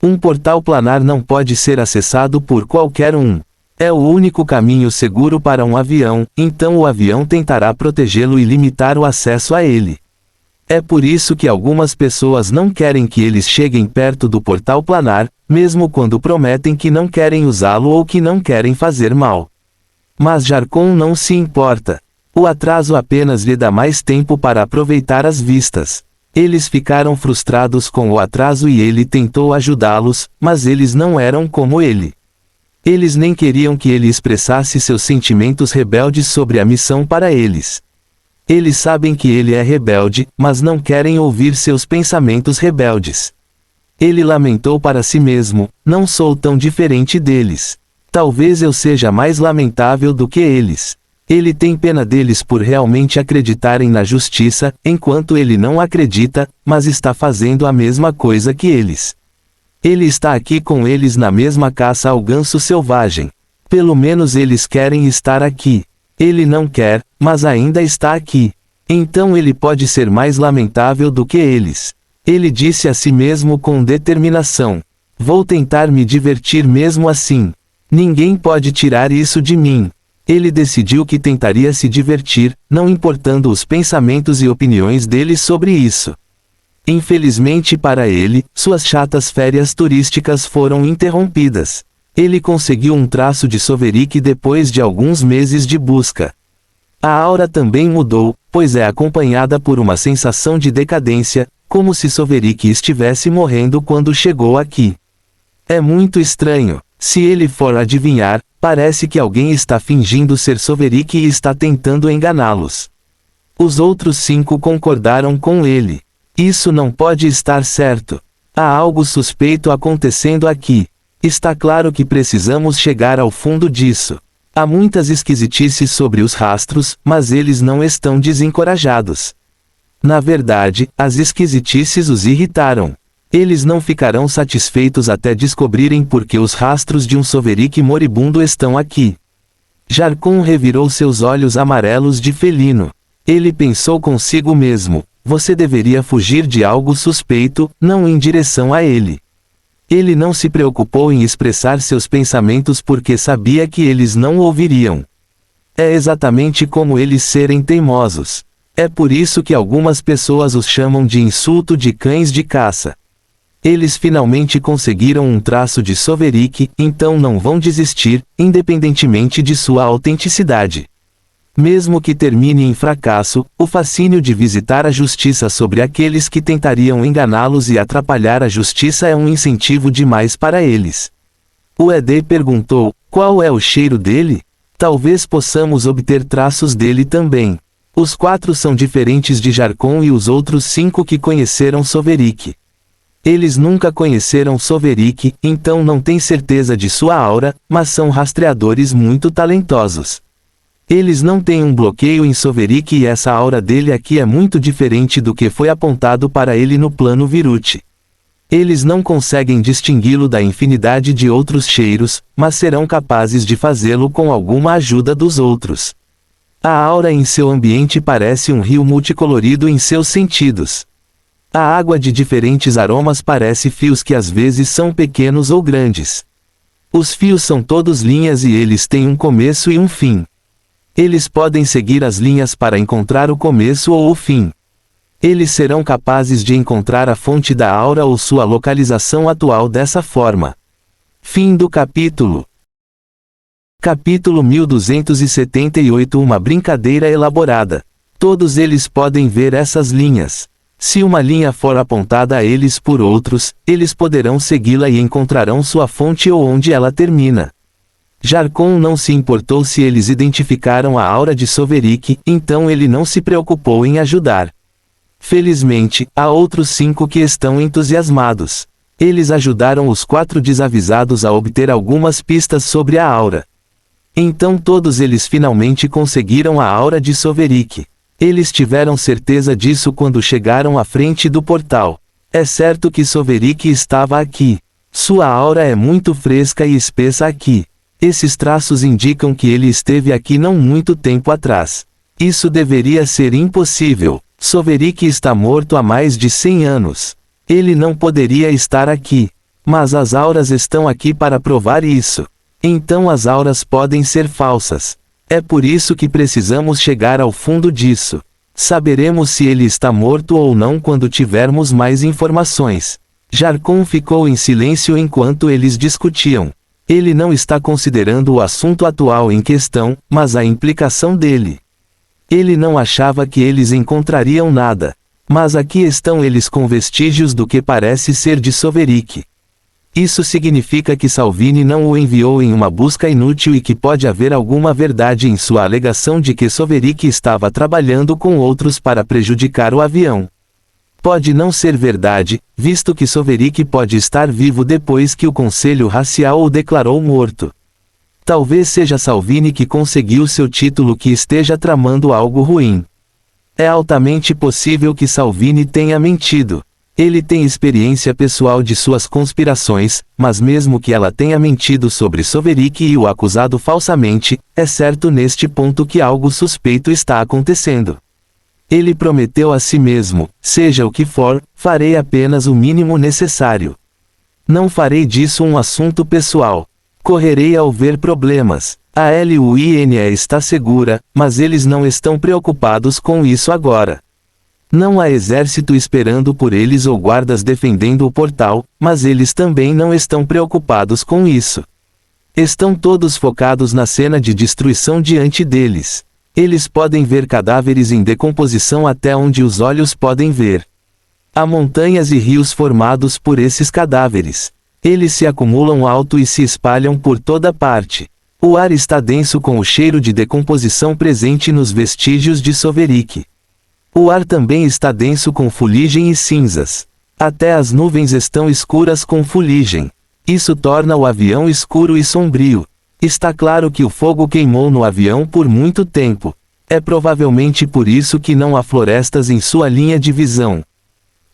Um portal planar não pode ser acessado por qualquer um. É o único caminho seguro para um avião, então o avião tentará protegê-lo e limitar o acesso a ele. É por isso que algumas pessoas não querem que eles cheguem perto do portal planar, mesmo quando prometem que não querem usá-lo ou que não querem fazer mal. Mas Jarcon não se importa. O atraso apenas lhe dá mais tempo para aproveitar as vistas. Eles ficaram frustrados com o atraso e ele tentou ajudá-los, mas eles não eram como ele. Eles nem queriam que ele expressasse seus sentimentos rebeldes sobre a missão para eles. Eles sabem que ele é rebelde, mas não querem ouvir seus pensamentos rebeldes. Ele lamentou para si mesmo: não sou tão diferente deles. Talvez eu seja mais lamentável do que eles. Ele tem pena deles por realmente acreditarem na justiça, enquanto ele não acredita, mas está fazendo a mesma coisa que eles. Ele está aqui com eles na mesma caça ao ganso selvagem. Pelo menos eles querem estar aqui. Ele não quer, mas ainda está aqui. Então ele pode ser mais lamentável do que eles. Ele disse a si mesmo com determinação: vou tentar me divertir mesmo assim. Ninguém pode tirar isso de mim. Ele decidiu que tentaria se divertir, não importando os pensamentos e opiniões dele sobre isso. Infelizmente para ele, suas chatas férias turísticas foram interrompidas. Ele conseguiu um traço de Sovereign depois de alguns meses de busca. A aura também mudou, pois é acompanhada por uma sensação de decadência, como se Sovereign estivesse morrendo quando chegou aqui. É muito estranho. Se ele for adivinhar, parece que alguém está fingindo ser Sovereign e está tentando enganá-los. Os outros 5 concordaram com ele. Isso não pode estar certo. Há algo suspeito acontecendo aqui. Está claro que precisamos chegar ao fundo disso. Há muitas esquisitices sobre os rastros, mas eles não estão desencorajados. Na verdade, as esquisitices os irritaram. Eles não ficarão satisfeitos até descobrirem por que os rastros de um Sovereign moribundo estão aqui. Jarcon revirou seus olhos amarelos de felino. Ele pensou consigo mesmo: você deveria fugir de algo suspeito, não em direção a ele. Ele não se preocupou em expressar seus pensamentos porque sabia que eles não o ouviriam. É exatamente como eles serem teimosos. É por isso que algumas pessoas os chamam de insulto de cães de caça. Eles finalmente conseguiram um traço de Sovereign, então não vão desistir, independentemente de sua autenticidade. Mesmo que termine em fracasso, o fascínio de visitar a justiça sobre aqueles que tentariam enganá-los e atrapalhar a justiça é um incentivo demais para eles. O ED perguntou: qual é o cheiro dele? Talvez possamos obter traços dele também. Os 4 são diferentes de Jarcon e os outros 5 que conheceram Sovereign. Eles nunca conheceram Soverik, então não têm certeza de sua aura, mas são rastreadores muito talentosos. Eles não têm um bloqueio em Soverik e essa aura dele aqui é muito diferente do que foi apontado para ele no plano Viruti. Eles não conseguem distingui-lo da infinidade de outros cheiros, mas serão capazes de fazê-lo com alguma ajuda dos outros. A aura em seu ambiente parece um rio multicolorido em seus sentidos. A água de diferentes aromas parece fios que às vezes são pequenos ou grandes. Os fios são todos linhas e eles têm um começo e um fim. Eles podem seguir as linhas para encontrar o começo ou o fim. Eles serão capazes de encontrar a fonte da aura ou sua localização atual dessa forma. Fim do capítulo. Capítulo 1278 Uma brincadeira elaborada. Todos eles podem ver essas linhas. Se uma linha for apontada a eles por outros, eles poderão segui-la e encontrarão sua fonte ou onde ela termina. Jarkon não se importou se eles identificaram a aura de Soverik, então ele não se preocupou em ajudar. Felizmente, há outros 5 que estão entusiasmados. Eles ajudaram os 4 desavisados a obter algumas pistas sobre a aura. Então todos eles finalmente conseguiram a aura de Soverik. Eles tiveram certeza disso quando chegaram à frente do portal. É certo que Soverik estava aqui. Sua aura é muito fresca e espessa aqui. Esses traços indicam que ele esteve aqui não muito tempo atrás. Isso deveria ser impossível. Soverik está morto há mais de 100 anos. Ele não poderia estar aqui. Mas as auras estão aqui para provar isso. Então as auras podem ser falsas. É por isso que precisamos chegar ao fundo disso. Saberemos se ele está morto ou não quando tivermos mais informações. Jarkon ficou em silêncio enquanto eles discutiam. Ele não está considerando o assunto atual em questão, mas a implicação dele. Ele não achava que eles encontrariam nada. Mas aqui estão eles com vestígios do que parece ser de Soverik. Isso significa que Salvini não o enviou em uma busca inútil e que pode haver alguma verdade em sua alegação de que Soverik estava trabalhando com outros para prejudicar o avião. Pode não ser verdade, visto que Soverik pode estar vivo depois que o Conselho Racial o declarou morto. Talvez seja Salvini que conseguiu seu título que esteja tramando algo ruim. É altamente possível que Salvini tenha mentido. Ele tem experiência pessoal de suas conspirações, mas mesmo que ela tenha mentido sobre Soverik e o acusado falsamente, é certo neste ponto que algo suspeito está acontecendo. Ele prometeu a si mesmo, seja o que for, farei apenas o mínimo necessário. Não farei disso um assunto pessoal. Correrei ao ver problemas. A LUINE está segura, mas eles não estão preocupados com isso agora. Não há exército esperando por eles ou guardas defendendo o portal, mas eles também não estão preocupados com isso. Estão todos focados na cena de destruição diante deles. Eles podem ver cadáveres em decomposição até onde os olhos podem ver. Há montanhas e rios formados por esses cadáveres. Eles se acumulam alto e se espalham por toda parte. O ar está denso com o cheiro de decomposição presente nos vestígios de Soverik. O ar também está denso com fuligem e cinzas. Até as nuvens estão escuras com fuligem. Isso torna o avião escuro e sombrio. Está claro que o fogo queimou no avião por muito tempo. É provavelmente por isso que não há florestas em sua linha de visão.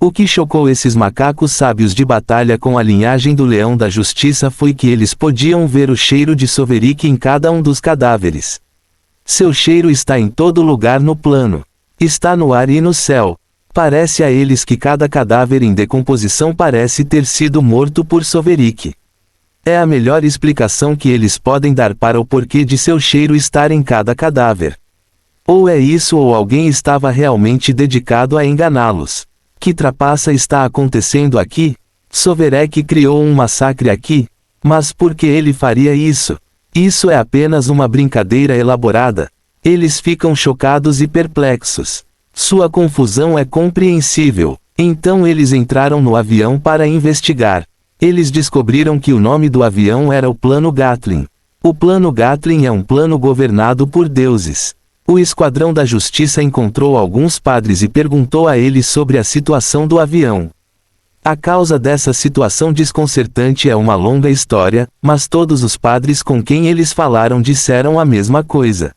O que chocou esses macacos sábios de batalha com a linhagem do Leão da Justiça foi que eles podiam ver o cheiro de Soverik em cada um dos cadáveres. Seu cheiro está em todo lugar no plano. Está no ar e no céu. Parece a eles que cada cadáver em decomposição parece ter sido morto por Soverik. É a melhor explicação que eles podem dar para o porquê de seu cheiro estar em cada cadáver. Ou é isso ou alguém estava realmente dedicado a enganá-los. Que trapaça está acontecendo aqui? Soverik criou um massacre aqui? Mas por que ele faria isso? Isso é apenas uma brincadeira elaborada. Eles ficam chocados e perplexos. Sua confusão é compreensível. Então eles entraram no avião para investigar. Eles descobriram que o nome do avião era o Plano Gatling. O Plano Gatling é um plano governado por deuses. O Esquadrão da Justiça encontrou alguns padres e perguntou a eles sobre a situação do avião. A causa dessa situação desconcertante é uma longa história, mas todos os padres com quem eles falaram disseram a mesma coisa.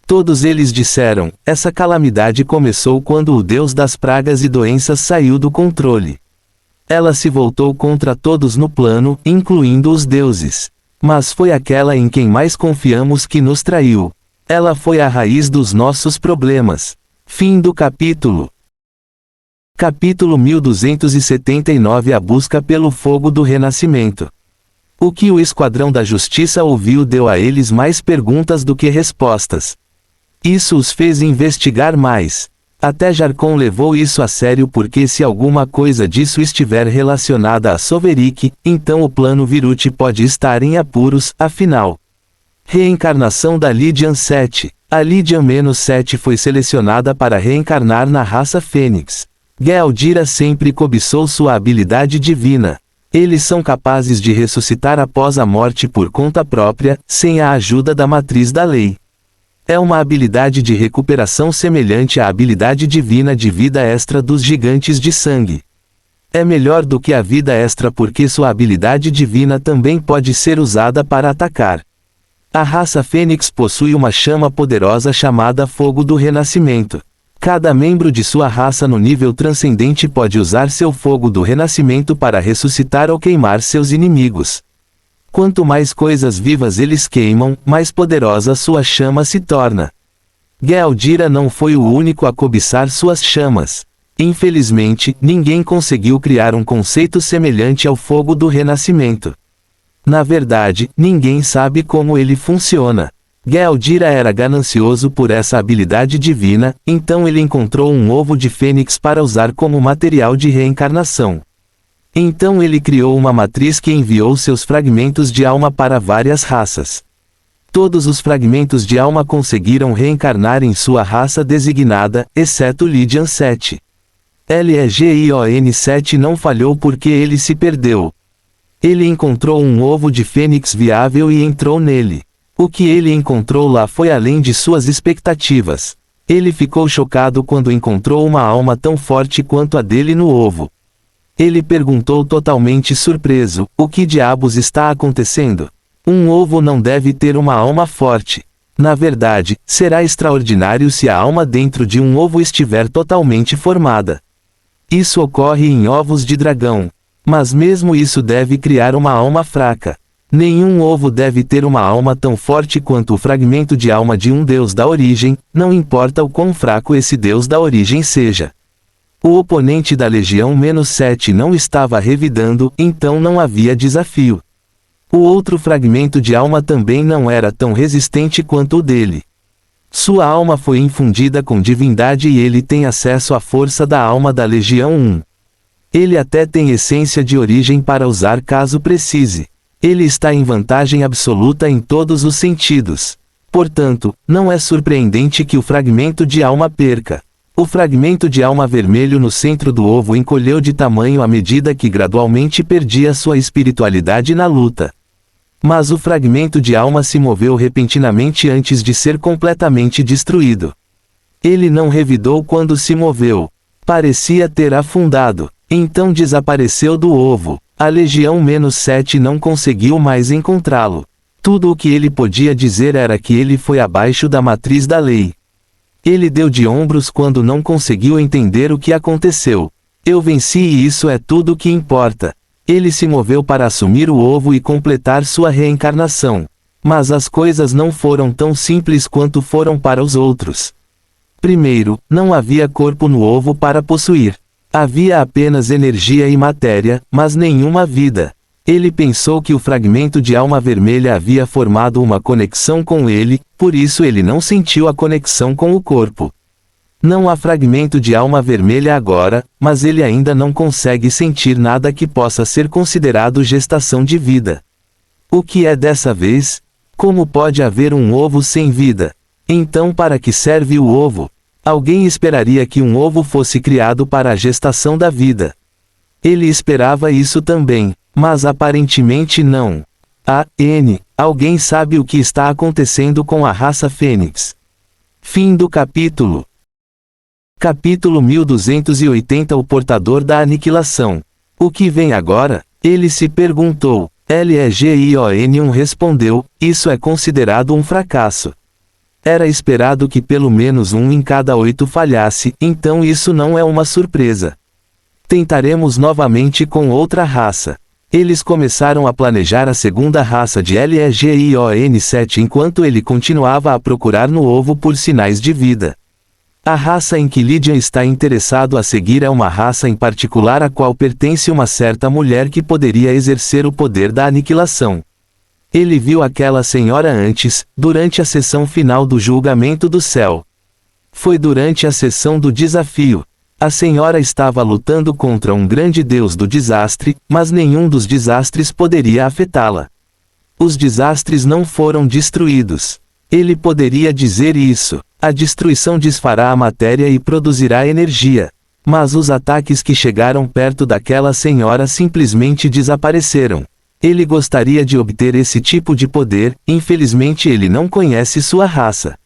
Todos eles disseram: essa calamidade começou quando o Deus das pragas e doenças saiu do controle. Ela se voltou contra todos no plano, incluindo os deuses. Mas foi aquela em quem mais confiamos que nos traiu. Ela foi a raiz dos nossos problemas. Fim do capítulo. Capítulo 1279. A busca pelo fogo do renascimento. O que o Esquadrão da Justiça ouviu deu a eles mais perguntas do que respostas. Isso os fez investigar mais. Até Jarcon levou isso a sério, porque se alguma coisa disso estiver relacionada a Soverick, então o plano Viruti pode estar em apuros. Afinal, reencarnação da Lydian 7. A Lydian-7 foi selecionada para reencarnar na raça Fênix. Gealdira sempre cobiçou sua habilidade divina. Eles são capazes de ressuscitar após a morte por conta própria, sem a ajuda da matriz da lei. É uma habilidade de recuperação semelhante à habilidade divina de vida extra dos gigantes de sangue. É melhor do que a vida extra porque sua habilidade divina também pode ser usada para atacar. A raça Fênix possui uma chama poderosa chamada Fogo do Renascimento. Cada membro de sua raça no nível transcendente pode usar seu Fogo do Renascimento para ressuscitar ou queimar seus inimigos. Quanto mais coisas vivas eles queimam, mais poderosa sua chama se torna. Gealdira não foi o único a cobiçar suas chamas. Infelizmente, ninguém conseguiu criar um conceito semelhante ao Fogo do Renascimento. Na verdade, ninguém sabe como ele funciona. Gealdira era ganancioso por essa habilidade divina, então ele encontrou um ovo de fênix para usar como material de reencarnação. Então ele criou uma matriz que enviou seus fragmentos de alma para várias raças. Todos os fragmentos de alma conseguiram reencarnar em sua raça designada, exceto Lydian 7. Legion 7 não falhou porque ele se perdeu. Ele encontrou um ovo de fênix viável e entrou nele. O que ele encontrou lá foi além de suas expectativas. Ele ficou chocado quando encontrou uma alma tão forte quanto a dele no ovo. Ele perguntou totalmente surpreso: o que diabos está acontecendo? Um ovo não deve ter uma alma forte. Na verdade, será extraordinário se a alma dentro de um ovo estiver totalmente formada. Isso ocorre em ovos de dragão. Mas mesmo isso deve criar uma alma fraca. Nenhum ovo deve ter uma alma tão forte quanto o fragmento de alma de um deus da origem, não importa o quão fraco esse deus da origem seja. O oponente da Legião-7 não estava revidando, então não havia desafio. O outro fragmento de alma também não era tão resistente quanto o dele. Sua alma foi infundida com divindade e ele tem acesso à força da alma da Legião 1. Ele até tem essência de origem para usar caso precise. Ele está em vantagem absoluta em todos os sentidos. Portanto, não é surpreendente que o fragmento de alma perca. O fragmento de alma vermelho no centro do ovo encolheu de tamanho à medida que gradualmente perdia sua espiritualidade na luta. Mas o fragmento de alma se moveu repentinamente antes de ser completamente destruído. Ele não revidou quando se moveu. Parecia ter afundado. Então desapareceu do ovo. A Legião-7 não conseguiu mais encontrá-lo. Tudo o que ele podia dizer era que ele foi abaixo da matriz da lei. Ele deu de ombros quando não conseguiu entender o que aconteceu. Eu venci e isso é tudo o que importa. Ele se moveu para assumir o ovo e completar sua reencarnação. Mas as coisas não foram tão simples quanto foram para os outros. Primeiro, não havia corpo no ovo para possuir. Havia apenas energia e matéria, mas nenhuma vida. Ele pensou que o fragmento de alma vermelha havia formado uma conexão com ele, por isso ele não sentiu a conexão com o corpo. Não há fragmento de alma vermelha agora, mas ele ainda não consegue sentir nada que possa ser considerado gestação de vida. O que é dessa vez? Como pode haver um ovo sem vida? Então para que serve o ovo? Alguém esperaria que um ovo fosse criado para a gestação da vida. Ele esperava isso também, mas aparentemente não. Alguém sabe o que está acontecendo com a raça Fênix. Fim do capítulo. Capítulo 1280. O portador da aniquilação. O que vem agora? Ele se perguntou. Legion respondeu, isso é considerado um fracasso. Era esperado que pelo menos 1 em cada 8 falhasse, então isso não é uma surpresa. Tentaremos novamente com outra raça. Eles começaram a planejar a segunda raça de Legion 7 enquanto ele continuava a procurar no ovo por sinais de vida. A raça em que Lydian está interessado a seguir é uma raça em particular a qual pertence uma certa mulher que poderia exercer o poder da aniquilação. Ele viu aquela senhora antes, durante a sessão final do julgamento do céu. Foi durante a sessão do desafio. A senhora estava lutando contra um grande deus do desastre, mas nenhum dos desastres poderia afetá-la. Os desastres não foram destruídos. Ele poderia dizer isso. A destruição desfará a matéria e produzirá energia. Mas os ataques que chegaram perto daquela senhora simplesmente desapareceram. Ele gostaria de obter esse tipo de poder, infelizmente ele não conhece sua raça.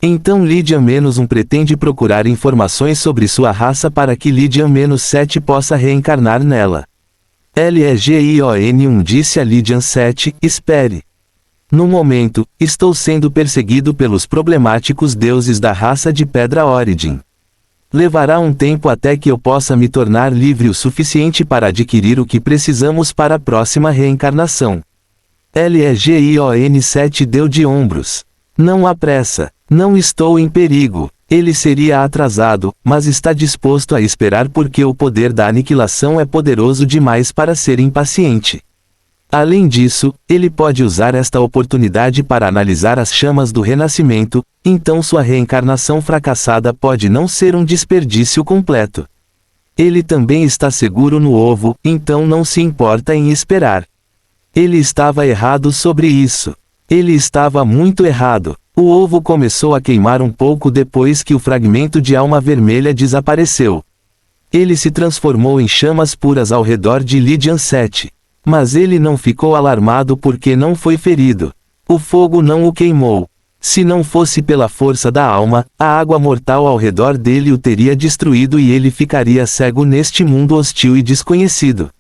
Então Lydian-1 pretende procurar informações sobre sua raça para que Lydian-7 possa reencarnar nela. Legion disse a Lydian-7, espere. No momento, estou sendo perseguido pelos problemáticos deuses da raça de Pedra Origin. Levará um tempo até que eu possa me tornar livre o suficiente para adquirir o que precisamos para a próxima reencarnação. Legion-7 deu de ombros. Não há pressa. Não estou em perigo. Ele seria atrasado, mas está disposto a esperar porque o poder da aniquilação é poderoso demais para ser impaciente. Além disso, ele pode usar esta oportunidade para analisar as chamas do renascimento, então sua reencarnação fracassada pode não ser um desperdício completo. Ele também está seguro no ovo, então não se importa em esperar. Ele estava errado sobre isso. Ele estava muito errado. O ovo começou a queimar um pouco depois que o fragmento de alma vermelha desapareceu. Ele se transformou em chamas puras ao redor de Lydian-7. Mas ele não ficou alarmado porque não foi ferido. O fogo não o queimou. Se não fosse pela força da alma, a água mortal ao redor dele o teria destruído e ele ficaria cego neste mundo hostil e desconhecido.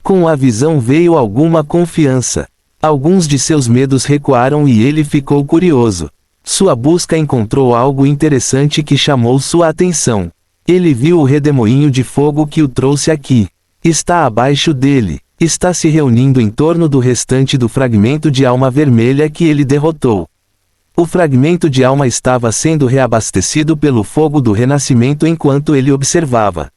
Com a visão veio alguma confiança. Alguns de seus medos recuaram e ele ficou curioso. Sua busca encontrou algo interessante que chamou sua atenção. Ele viu o redemoinho de fogo que o trouxe aqui. Está abaixo dele. Está se reunindo em torno do restante do fragmento de alma vermelha que ele derrotou. O fragmento de alma estava sendo reabastecido pelo fogo do renascimento enquanto ele observava.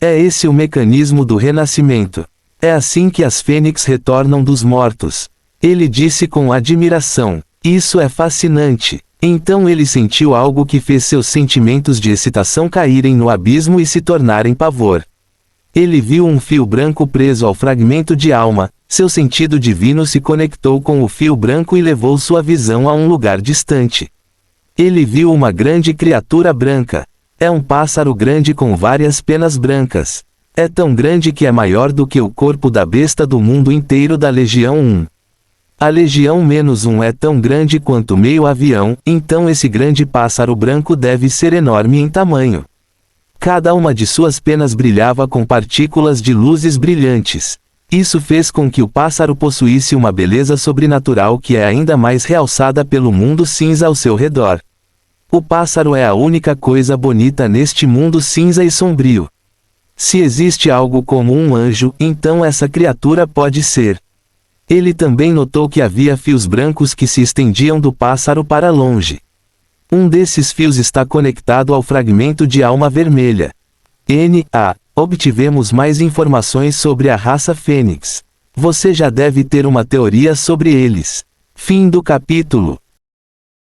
É esse o mecanismo do renascimento. É assim que as fênix retornam dos mortos. Ele disse com admiração. Isso é fascinante. Então ele sentiu algo que fez seus sentimentos de excitação caírem no abismo e se tornarem pavor. Ele viu um fio branco preso ao fragmento de alma, seu sentido divino se conectou com o fio branco e levou sua visão a um lugar distante. Ele viu uma grande criatura branca. É um pássaro grande com várias penas brancas. É tão grande que é maior do que o corpo da besta do mundo inteiro da Legião 1. A Legião-1 é tão grande quanto meio avião, então esse grande pássaro branco deve ser enorme em tamanho. Cada uma de suas penas brilhava com partículas de luzes brilhantes. Isso fez com que o pássaro possuísse uma beleza sobrenatural que é ainda mais realçada pelo mundo cinza ao seu redor. O pássaro é a única coisa bonita neste mundo cinza e sombrio. Se existe algo como um anjo, então essa criatura pode ser. Ele também notou que havia fios brancos que se estendiam do pássaro para longe. Um desses fios está conectado ao fragmento de alma vermelha. Obtivemos mais informações sobre a raça Fênix. Você já deve ter uma teoria sobre eles. Fim do capítulo.